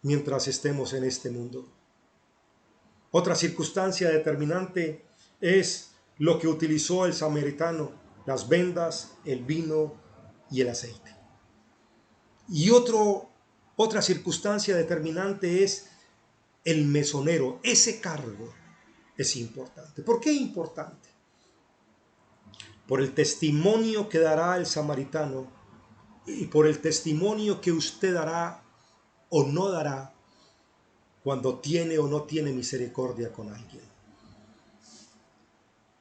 mientras estemos en este mundo. Otra circunstancia determinante es lo que utilizó el samaritano: las vendas, el vino y el aceite. Y otra circunstancia determinante es el mesonero. Ese cargo es importante. ¿Por qué importante? Por el testimonio que dará el samaritano y por el testimonio que usted dará o no dará cuando tiene o no tiene misericordia con alguien.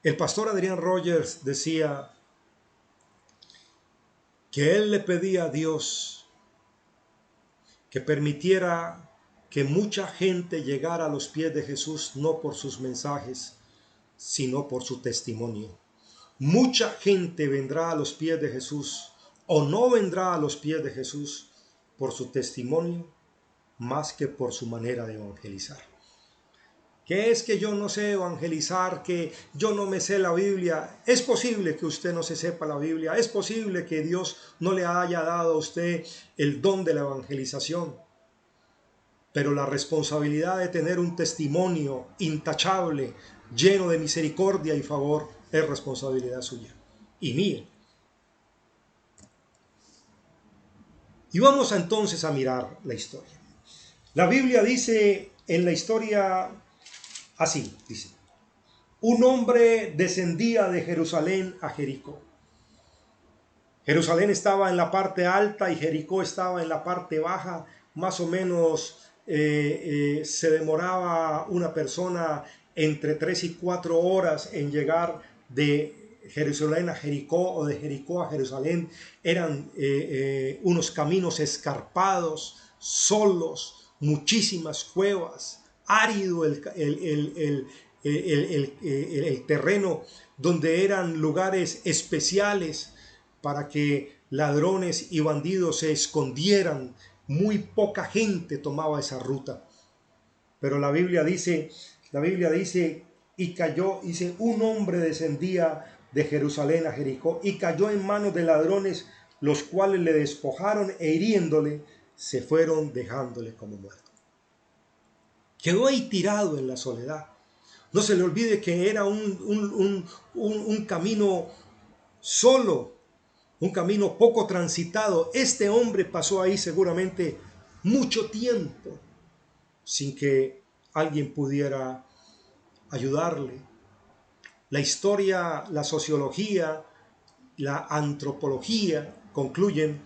El pastor Adrian Rogers decía que él le pedía a Dios que permitiera que mucha gente llegara a los pies de Jesús, no por sus mensajes, sino por su testimonio. Mucha gente vendrá a los pies de Jesús o no vendrá a los pies de Jesús por su testimonio más que por su manera de evangelizar. ¿Qué es que yo no sé evangelizar? Que yo no me sé la Biblia. Es posible que usted no se sepa la Biblia. Es posible que Dios no le haya dado a usted el don de la evangelización. Pero la responsabilidad de tener un testimonio intachable, lleno de misericordia y favor, es responsabilidad suya y mía. Y vamos entonces a mirar la historia. La Biblia dice en la historia así, dice: un hombre descendía de Jerusalén a Jericó. Jerusalén estaba en la parte alta y Jericó estaba en la parte baja. Más o menos se demoraba una persona entre 3 y 4 horas en llegar de Jerusalén a Jericó o de Jericó a Jerusalén. Eran unos caminos escarpados, solos, muchísimas cuevas, árido el terreno, donde eran lugares especiales para que ladrones y bandidos se escondieran. Muy poca gente tomaba esa ruta. Pero la Biblia dice, y cayó, dice, un hombre descendía de Jerusalén a Jericó y cayó en manos de ladrones, los cuales le despojaron e hiriéndole, se fueron dejándole como muerto. Quedó ahí tirado en la soledad. No se le olvide que era un camino solo, un camino poco transitado. Este hombre pasó ahí seguramente mucho tiempo sin que alguien pudiera ayudarle. La historia, la sociología, la antropología concluyen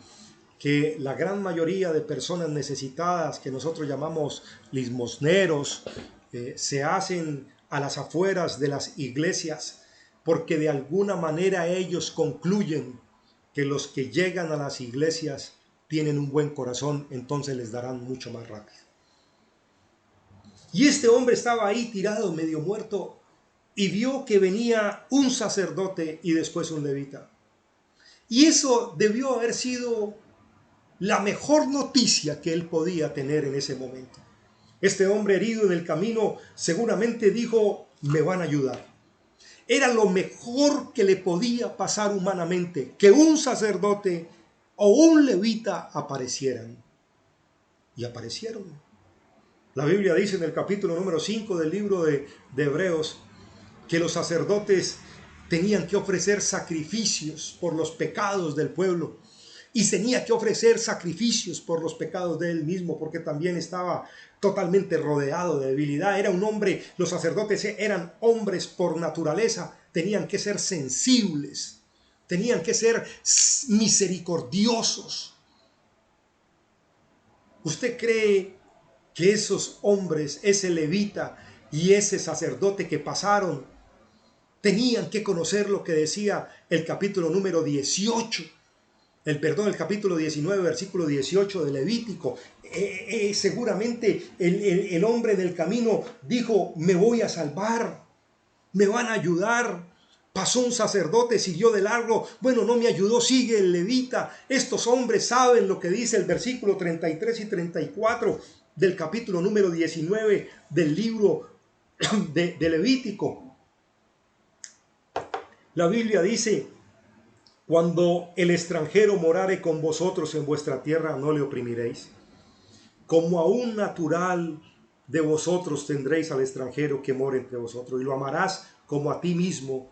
que la gran mayoría de personas necesitadas, que nosotros llamamos limosneros, se hacen a las afueras de las iglesias porque de alguna manera ellos concluyen que los que llegan a las iglesias tienen un buen corazón, entonces les darán mucho más rápido. Y este hombre estaba ahí tirado, medio muerto, y vio que venía un sacerdote y después un levita. Y eso debió haber sido la mejor noticia que él podía tener en ese momento. Este hombre herido en el camino seguramente dijo: me van a ayudar. Era lo mejor que le podía pasar humanamente, que un sacerdote o un levita aparecieran. Y aparecieron. La Biblia dice en el capítulo número 5 del libro de Hebreos que los sacerdotes tenían que ofrecer sacrificios por los pecados del pueblo. Y tenía que ofrecer sacrificios por los pecados de él mismo, porque también estaba totalmente rodeado de debilidad. Era un hombre, los sacerdotes eran hombres por naturaleza, tenían que ser sensibles, tenían que ser misericordiosos. ¿Usted cree que esos hombres, ese levita y ese sacerdote que pasaron, tenían que conocer lo que decía el capítulo número 18? El capítulo 19, versículo 18 de Levítico? Seguramente el hombre del camino dijo: me voy a salvar, me van a ayudar. Pasó un sacerdote, siguió de largo, bueno, no me ayudó, sigue el levita. Estos hombres saben lo que dice el versículo 33 y 34 del capítulo número 19 del libro de Levítico. La Biblia dice: cuando el extranjero morare con vosotros en vuestra tierra, no le oprimiréis. Como a un natural de vosotros tendréis al extranjero que mora entre vosotros, y lo amarás como a ti mismo,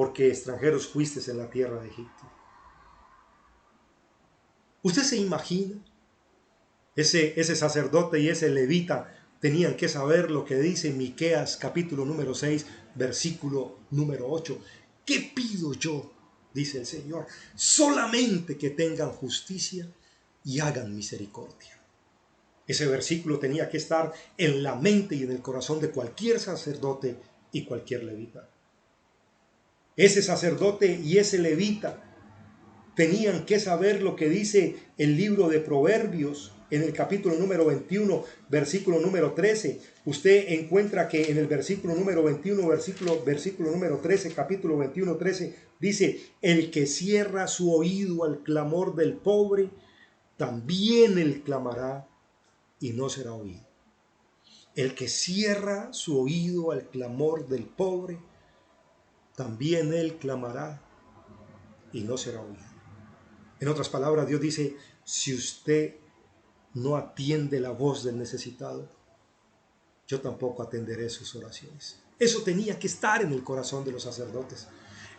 porque extranjeros fuisteis en la tierra de Egipto. ¿Usted se imagina? Ese sacerdote y ese levita tenían que saber lo que dice Miqueas capítulo número 6, versículo número 8. ¿Qué pido yo? Dice el Señor. Solamente que tengan justicia y hagan misericordia. Ese versículo tenía que estar en la mente y en el corazón de cualquier sacerdote y cualquier levita. Ese sacerdote y ese levita tenían que saber lo que dice el libro de Proverbios en el capítulo número 21, versículo número 13. Usted encuentra que en el versículo número 21, versículo número 13, capítulo 21, 13, dice: el que cierra su oído al clamor del pobre, también él clamará y no será oído. El que cierra su oído al clamor del pobre, también él clamará y no será oído. En otras palabras, Dios dice: si usted no atiende la voz del necesitado, yo tampoco atenderé sus oraciones. Eso tenía que estar en el corazón de los sacerdotes.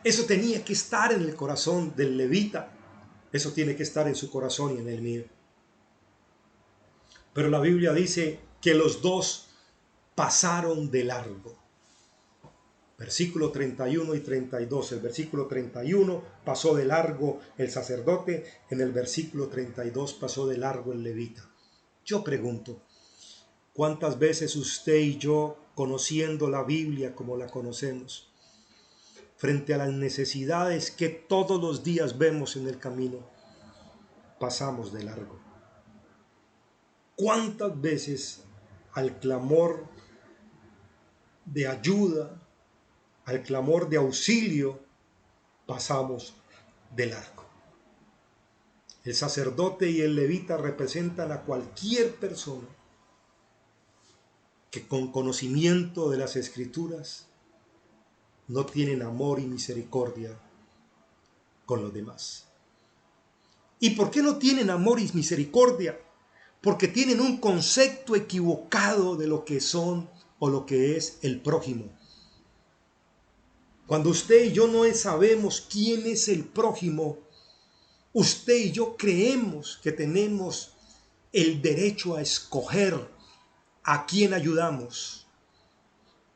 Eso tenía que estar en el corazón del levita. Eso tiene que estar en su corazón y en el mío. Pero la Biblia dice que los dos pasaron de largo. Versículo 31 y 32. El versículo 31 pasó de largo el sacerdote, en el versículo 32 pasó de largo el levita. Yo pregunto, ¿cuántas veces usted y yo, conociendo la Biblia como la conocemos, frente a las necesidades que todos los días vemos en el camino, pasamos de largo? ¿Cuántas veces al clamor de ayuda, al clamor de auxilio, pasamos de largo? El sacerdote y el levita representan a cualquier persona que con conocimiento de las Escrituras no tienen amor y misericordia con los demás. ¿Y por qué no tienen amor y misericordia? Porque tienen un concepto equivocado de lo que son o lo que es el prójimo. Cuando usted y yo no sabemos quién es el prójimo, usted y yo creemos que tenemos el derecho a escoger a quién ayudamos.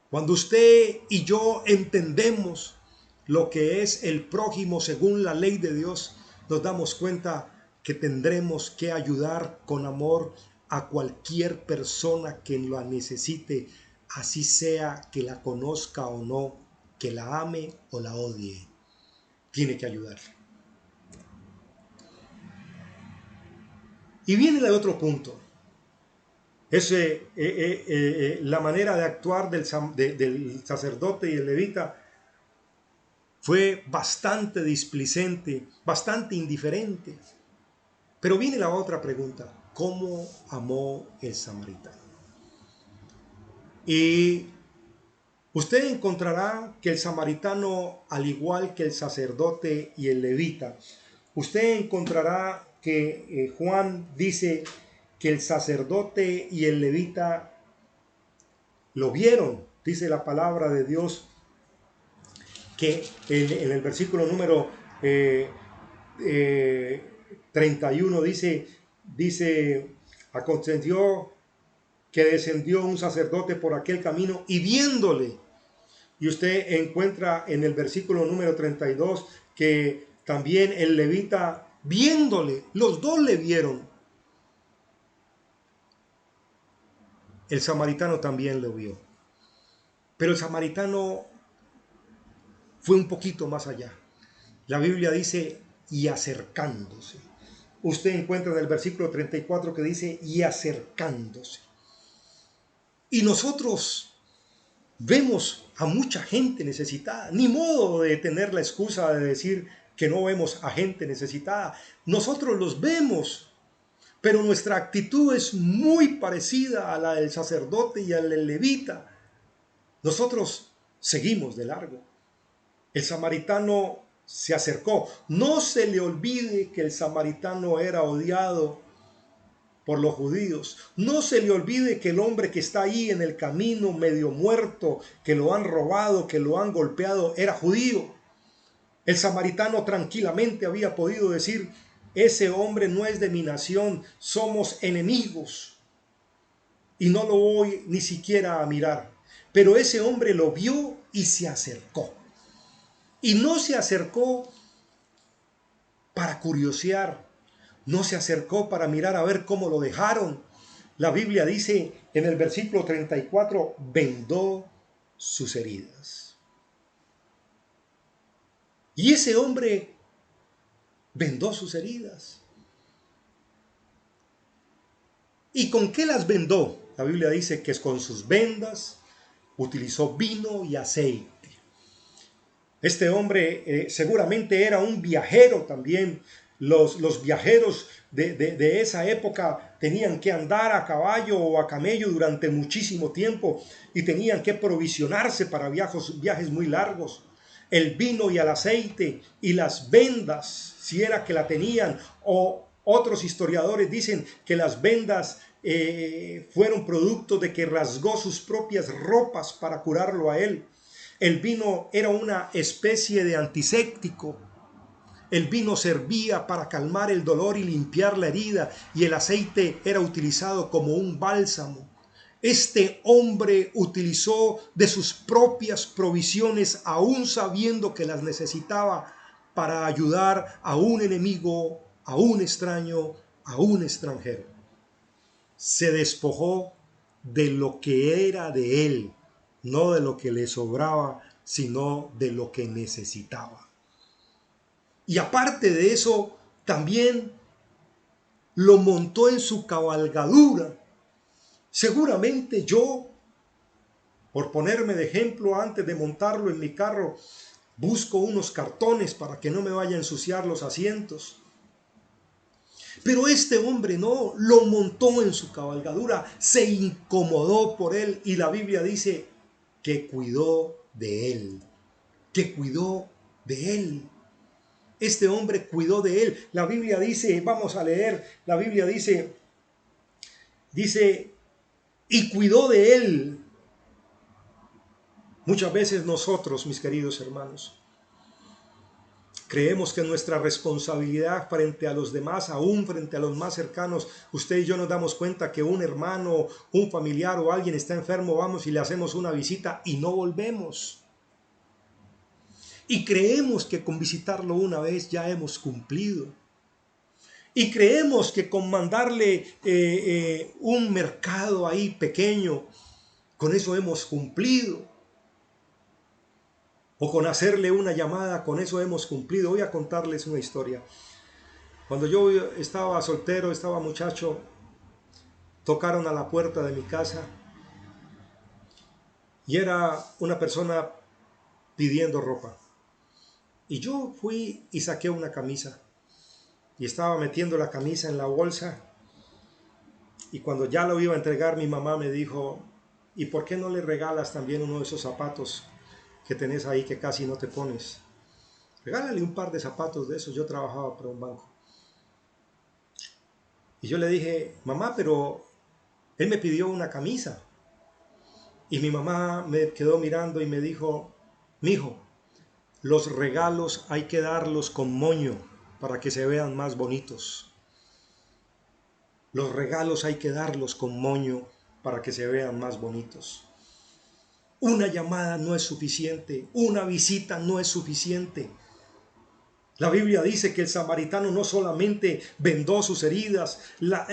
Cuando usted y yo entendemos lo que es el prójimo según la ley de Dios, nos damos cuenta que tendremos que ayudar con amor a cualquier persona que la necesite, así sea que la conozca o no, que la ame o la odie. Tiene que ayudar. Y viene el otro punto. La manera de actuar del sacerdote y el levita fue bastante displicente, bastante indiferente. Pero viene la otra pregunta: ¿cómo amó el samaritano? Y usted encontrará que el samaritano, al igual que el sacerdote y el levita, usted encontrará que Juan dice que el sacerdote y el levita lo vieron. Dice la palabra de Dios que en el versículo número 31 dice: aconteció que descendió un sacerdote por aquel camino y viéndole. Y usted encuentra en el versículo número 32 que también el levita viéndole, los dos le vieron. El samaritano también lo vio. Pero el samaritano fue un poquito más allá. La Biblia dice: y acercándose. Usted encuentra en el versículo 34 que dice: y acercándose. Y nosotros vemos a mucha gente necesitada. Ni modo de tener la excusa de decir que no vemos a gente necesitada. Nosotros los vemos, pero nuestra actitud es muy parecida a la del sacerdote y al del levita. Nosotros seguimos de largo. El samaritano se acercó. No se le olvide que el samaritano era odiado por los judíos. No se le olvide que el hombre que está ahí en el camino medio muerto, que lo han robado, que lo han golpeado, era judío. El samaritano tranquilamente había podido decir: ese hombre no es de mi nación, somos enemigos y no lo voy ni siquiera a mirar. Pero ese hombre lo vio y se acercó. Y no se acercó para curiosear, no se acercó para mirar a ver cómo lo dejaron. La Biblia dice en el versículo 34, vendó sus heridas. Y ese hombre vendó sus heridas. ¿Y con qué las vendó? La Biblia dice que con sus vendas utilizó vino y aceite. Este hombre seguramente era un viajero también. Los viajeros de esa época tenían que andar a caballo o a camello durante muchísimo tiempo y tenían que provisionarse para viajes muy largos. El vino y el aceite y las vendas, si era que la tenían, o otros historiadores dicen que las vendas fueron producto de que rasgó sus propias ropas para curarlo a él. El vino era una especie de antiséptico. El vino servía para calmar el dolor y limpiar la herida, y el aceite era utilizado como un bálsamo. Este hombre utilizó de sus propias provisiones, aún sabiendo que las necesitaba, para ayudar a un enemigo, a un extraño, a un extranjero. Se despojó de lo que era de él, no de lo que le sobraba, sino de lo que necesitaba. Y aparte de eso, también lo montó en su cabalgadura. Seguramente yo, por ponerme de ejemplo, antes de montarlo en mi carro, busco unos cartones para que no me vaya a ensuciar los asientos. Pero este hombre no, lo montó en su cabalgadura, se incomodó por él, y la Biblia dice que cuidó de él, que cuidó de él. Este hombre cuidó de él. La Biblia dice, vamos a leer, la Biblia dice, y cuidó de él. Muchas veces nosotros, mis queridos hermanos, creemos que nuestra responsabilidad frente a los demás, aún frente a los más cercanos, usted y yo nos damos cuenta que un hermano, un familiar o alguien está enfermo, vamos y le hacemos una visita y no volvemos. Y creemos que con visitarlo una vez ya hemos cumplido. Y creemos que con mandarle un mercado ahí pequeño, con eso hemos cumplido. O con hacerle una llamada, con eso hemos cumplido. Voy a contarles una historia. Cuando yo estaba soltero, estaba muchacho, tocaron a la puerta de mi casa y era una persona pidiendo ropa. Y yo fui y saqué una camisa y estaba metiendo la camisa en la bolsa, y cuando ya lo iba a entregar, mi mamá me dijo: ¿y por qué no le regalas también uno de esos zapatos que tenés ahí que casi no te pones? Regálale un par de zapatos de esos. Yo trabajaba para un banco. Y yo le dije: mamá, pero él me pidió una camisa. Y mi mamá me quedó mirando y me dijo: mijo, los regalos hay que darlos con moño para que se vean más bonitos. Los regalos hay que darlos con moño para que se vean más bonitos. Una llamada no es suficiente, una visita no es suficiente. La Biblia dice que el samaritano no solamente vendó sus heridas, la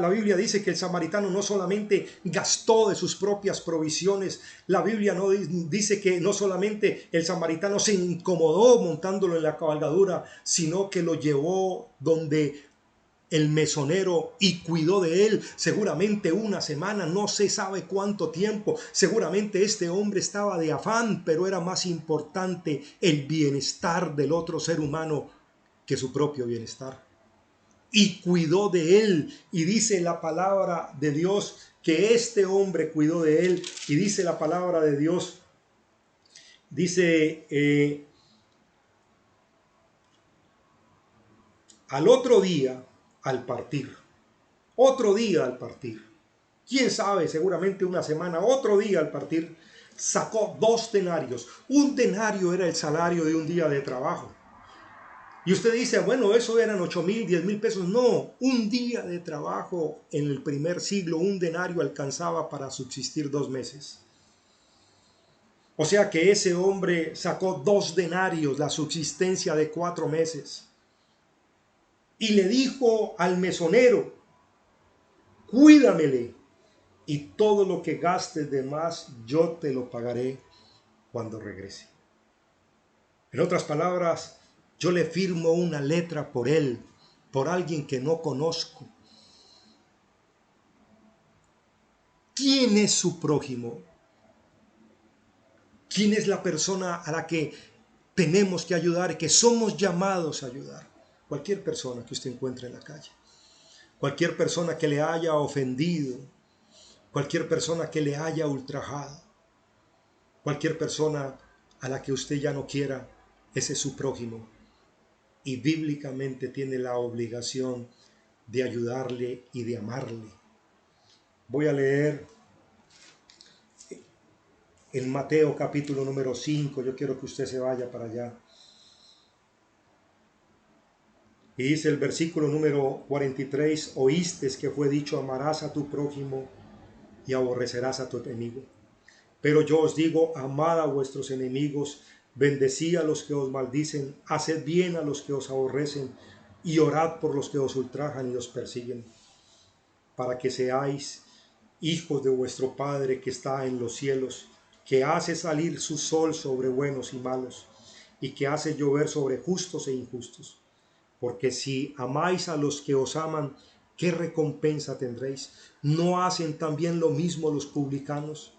Biblia dice que el samaritano no solamente gastó de sus propias provisiones, la Biblia no dice que no solamente el samaritano se incomodó montándolo en la cabalgadura, sino que lo llevó donde el mesonero y cuidó de él seguramente una semana, no se sabe cuánto tiempo. Seguramente este hombre estaba de afán, pero era más importante el bienestar del otro ser humano que su propio bienestar. Y cuidó de él, y dice la palabra de Dios que este hombre cuidó de él, y dice la palabra de Dios, dice al otro día al partir. Otro día al partir. Quién sabe, seguramente una semana, otro día al partir. sacó 2 denarios. Un denario era el salario de un día de trabajo. Y usted dice, bueno, eso eran 8,000, 10,000 pesos. No, un día de trabajo en el primer siglo, un denario alcanzaba para subsistir 2 meses. O sea que ese hombre sacó 2 denarios, la subsistencia de 4 meses. Y le dijo al mesonero, cuídamele, y todo lo que gastes de más yo te lo pagaré cuando regrese. En otras palabras, yo le firmo una letra por él, por alguien que no conozco. ¿Quién es su prójimo? ¿Quién es la persona a la que tenemos que ayudar y que somos llamados a ayudar? Cualquier persona que usted encuentre en la calle, cualquier persona que le haya ofendido, cualquier persona que le haya ultrajado, cualquier persona a la que usted ya no quiera, ese es su prójimo. Y bíblicamente tiene la obligación de ayudarle y de amarle. Voy a leer en Mateo capítulo número 5, yo quiero que usted se vaya para allá. Y dice el versículo número 43, oíste que fue dicho, amarás a tu prójimo y aborrecerás a tu enemigo. Pero yo os digo, amad a vuestros enemigos, bendecid a los que os maldicen, haced bien a los que os aborrecen, y orad por los que os ultrajan y os persiguen, para que seáis hijos de vuestro Padre que está en los cielos, que hace salir su sol sobre buenos y malos, y que hace llover sobre justos e injustos. Porque si amáis a los que os aman, ¿qué recompensa tendréis? ¿No hacen también lo mismo los publicanos?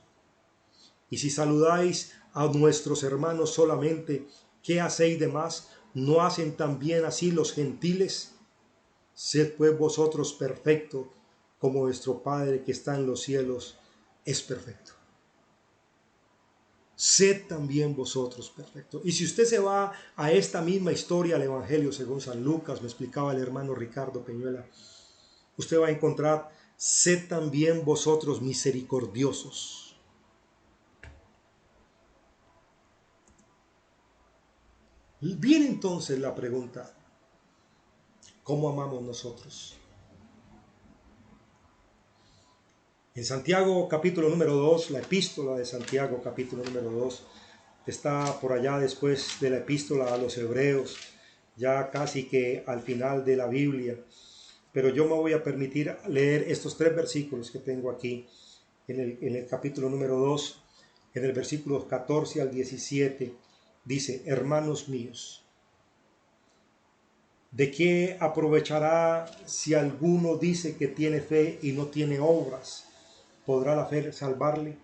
Y si saludáis a nuestros hermanos solamente, ¿qué hacéis de más? ¿No hacen también así los gentiles? Sed pues vosotros perfectos, como vuestro Padre que está en los cielos es perfecto. Sed también vosotros perfectos. Y si usted se va a esta misma historia, al Evangelio según San Lucas, me explicaba el hermano Ricardo Peñuela, usted va a encontrar, sed también vosotros misericordiosos. Viene entonces la pregunta, ¿cómo amamos nosotros? En Santiago capítulo número 2, la epístola de Santiago capítulo número 2, está por allá después de la epístola a los Hebreos, ya casi que al final de la Biblia. Pero yo me voy a permitir leer estos 3 versículos que tengo aquí en el capítulo número 2, en el versículo 14 al 17, dice, hermanos míos, ¿de qué aprovechará si alguno dice que tiene fe y no tiene obras? ¿Podrá la fe salvarle?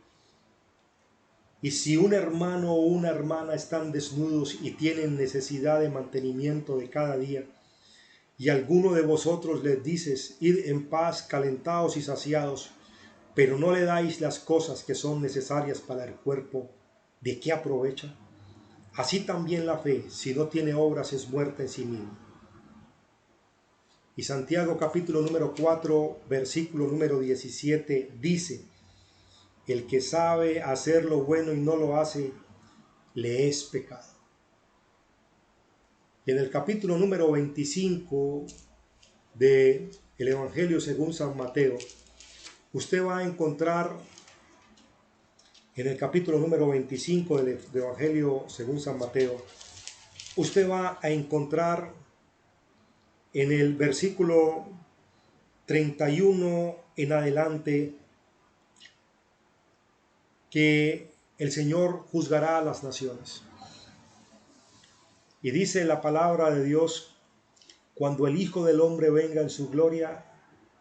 Y si un hermano o una hermana están desnudos y tienen necesidad de mantenimiento de cada día, y alguno de vosotros les dices, id en paz, calentados y saciados, pero no le dais las cosas que son necesarias para el cuerpo, ¿de qué aprovecha? Así también la fe, si no tiene obras, es muerta en sí misma. Y Santiago capítulo número 4, versículo número 17 dice, el que sabe hacer lo bueno y no lo hace, le es pecado. Y en el capítulo número 25 del Evangelio según San Mateo, usted va a encontrar en el capítulo número 25 del Evangelio según San Mateo, usted va a encontrar en el versículo 31 en adelante que el Señor juzgará a las naciones. Y dice la palabra de Dios, cuando el Hijo del Hombre venga en su gloria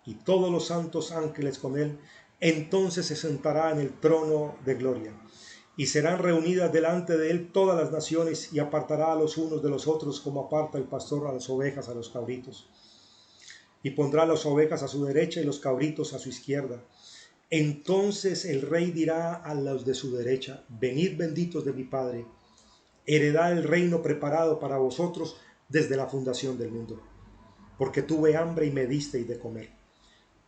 y todos los santos ángeles con él, entonces se sentará en el trono de gloria. Y serán reunidas delante de él todas las naciones y apartará a los unos de los otros como aparta el pastor a las ovejas a los cabritos. Y pondrá las ovejas a su derecha y los cabritos a su izquierda. Entonces el rey dirá a los de su derecha, venid benditos de mi Padre, heredad el reino preparado para vosotros desde la fundación del mundo. Porque tuve hambre y me disteis de comer.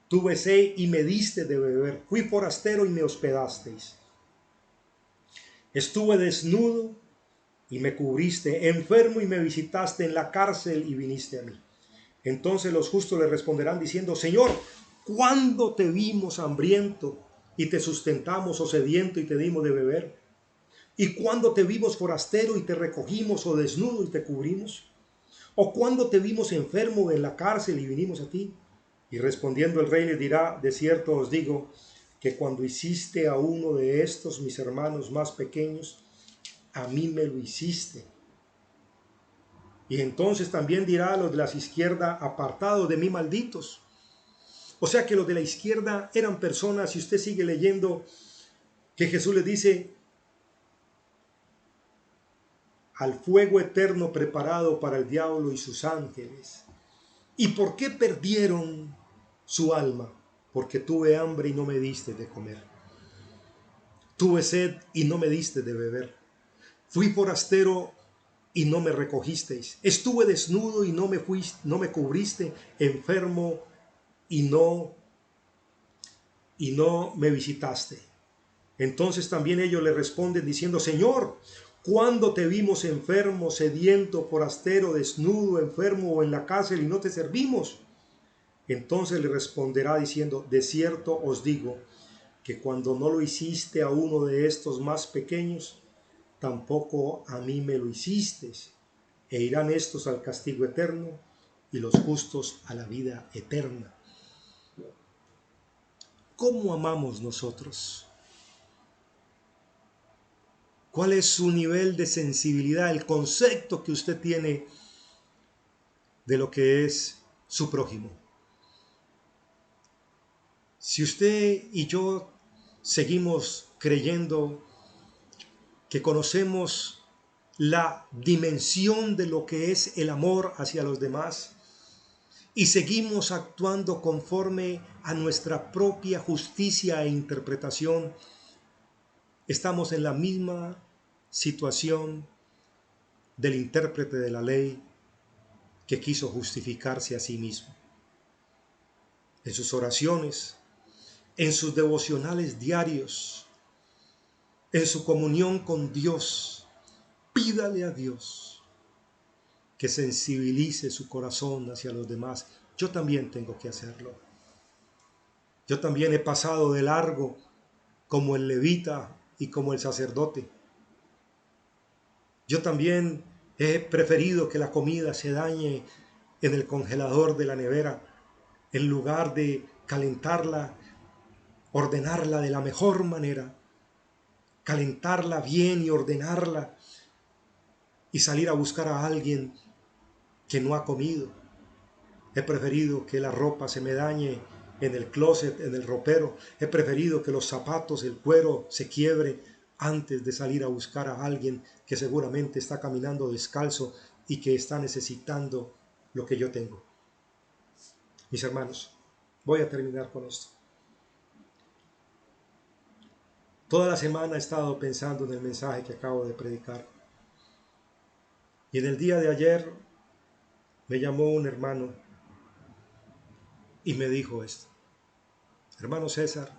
Tuve sed y me diste de beber. Fui forastero y me hospedasteis. Estuve desnudo y me cubriste, enfermo y me visitaste, en la cárcel y viniste a mí. Entonces los justos le responderán diciendo: Señor, ¿cuándo te vimos hambriento y te sustentamos, o sediento y te dimos de beber? ¿Y cuándo te vimos forastero y te recogimos, o desnudo y te cubrimos? ¿O cuándo te vimos enfermo en la cárcel y vinimos a ti? Y respondiendo el rey les dirá: de cierto os digo, que cuando hiciste a uno de estos mis hermanos más pequeños, a mí me lo hiciste. Y entonces también dirá a los de la izquierda: apartados de mí, malditos. O sea que los de la izquierda eran personas, si usted sigue leyendo, que Jesús les dice: al fuego eterno preparado para el diablo y sus ángeles. ¿Y por qué perdieron su alma? Porque tuve hambre y no me diste de comer. Tuve sed y no me diste de beber. Fui forastero y no me recogisteis. Estuve desnudo y no me cubriste, enfermo y no me visitaste. Entonces también ellos le responden diciendo: Señor, ¿cuándo te vimos enfermo, sediento, forastero, desnudo, enfermo o en la cárcel y no te servimos? Entonces le responderá diciendo: de cierto os digo, que cuando no lo hiciste a uno de estos más pequeños, tampoco a mí me lo hiciste. E irán estos al castigo eterno y los justos a la vida eterna. ¿Cómo amamos nosotros? ¿Cuál es su nivel de sensibilidad, el concepto que usted tiene de lo que es su prójimo? Si usted y yo seguimos creyendo que conocemos la dimensión de lo que es el amor hacia los demás y seguimos actuando conforme a nuestra propia justicia e interpretación, estamos en la misma situación del intérprete de la ley que quiso justificarse a sí mismo. En sus oraciones, en sus devocionales diarios, en su comunión con Dios, pídale a Dios que sensibilice su corazón hacia los demás. Yo también tengo que hacerlo. Yo también he pasado de largo como el levita y como el sacerdote. Yo también he preferido que la comida se dañe en el congelador de la nevera en lugar de calentarla, ordenarla de la mejor manera, calentarla bien y ordenarla y salir a buscar a alguien que no ha comido. He preferido que la ropa se me dañe en el closet, en el ropero. He preferido que los zapatos, el cuero se quiebre antes de salir a buscar a alguien que seguramente está caminando descalzo y que está necesitando lo que yo tengo. Mis hermanos, voy a terminar con esto. Toda la semana he estado pensando en el mensaje que acabo de predicar. Y en el día de ayer me llamó un hermano y me dijo esto: hermano César,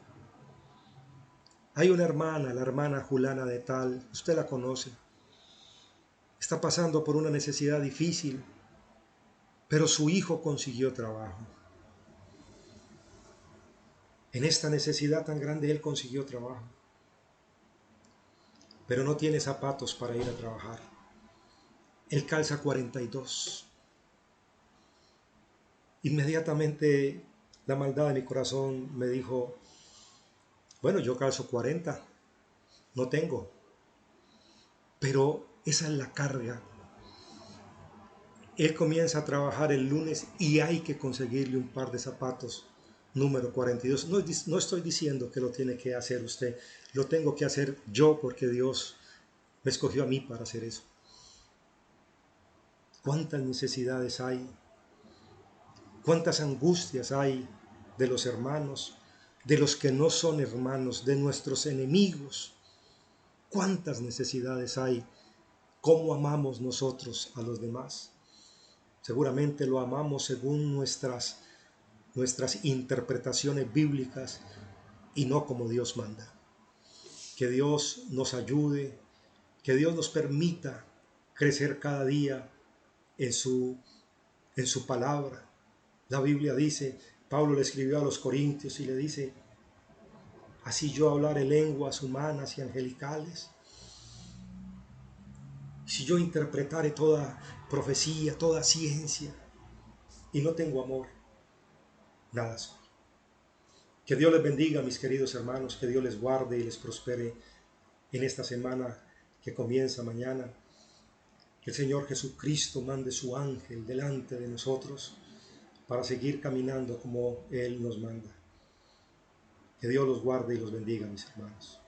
hay una hermana, la hermana Julana de tal, usted la conoce, está pasando por una necesidad difícil, pero su hijo consiguió trabajo. En esta necesidad tan grande él consiguió trabajo, pero no tiene zapatos para ir a trabajar. Él calza 42. Inmediatamente la maldad de mi corazón me dijo: bueno, yo calzo 40, no tengo, pero esa es la carga. Él comienza a trabajar el lunes y hay que conseguirle un par de zapatos número 42. No estoy diciendo que lo tiene que hacer usted, lo tengo que hacer yo porque Dios me escogió a mí para hacer eso. ¿Cuántas necesidades hay? ¿Cuántas angustias hay de los hermanos, de los que no son hermanos, de nuestros enemigos? ¿Cuántas necesidades hay? ¿Cómo amamos nosotros a los demás? Seguramente lo amamos según nuestras interpretaciones bíblicas y no como Dios manda. Que Dios nos ayude Que Dios nos permita crecer cada día en su palabra. La Biblia dice, Pablo le escribió a los Corintios y le dice, así yo hablaré lenguas humanas y angelicales, si yo interpretare toda profecía, toda ciencia, y no tengo amor, nada soy. Que Dios les bendiga, mis queridos hermanos, que Dios les guarde y les prospere en esta semana que comienza mañana. Que el Señor Jesucristo mande su ángel delante de nosotros para seguir caminando como Él nos manda. Que Dios los guarde y los bendiga, mis hermanos.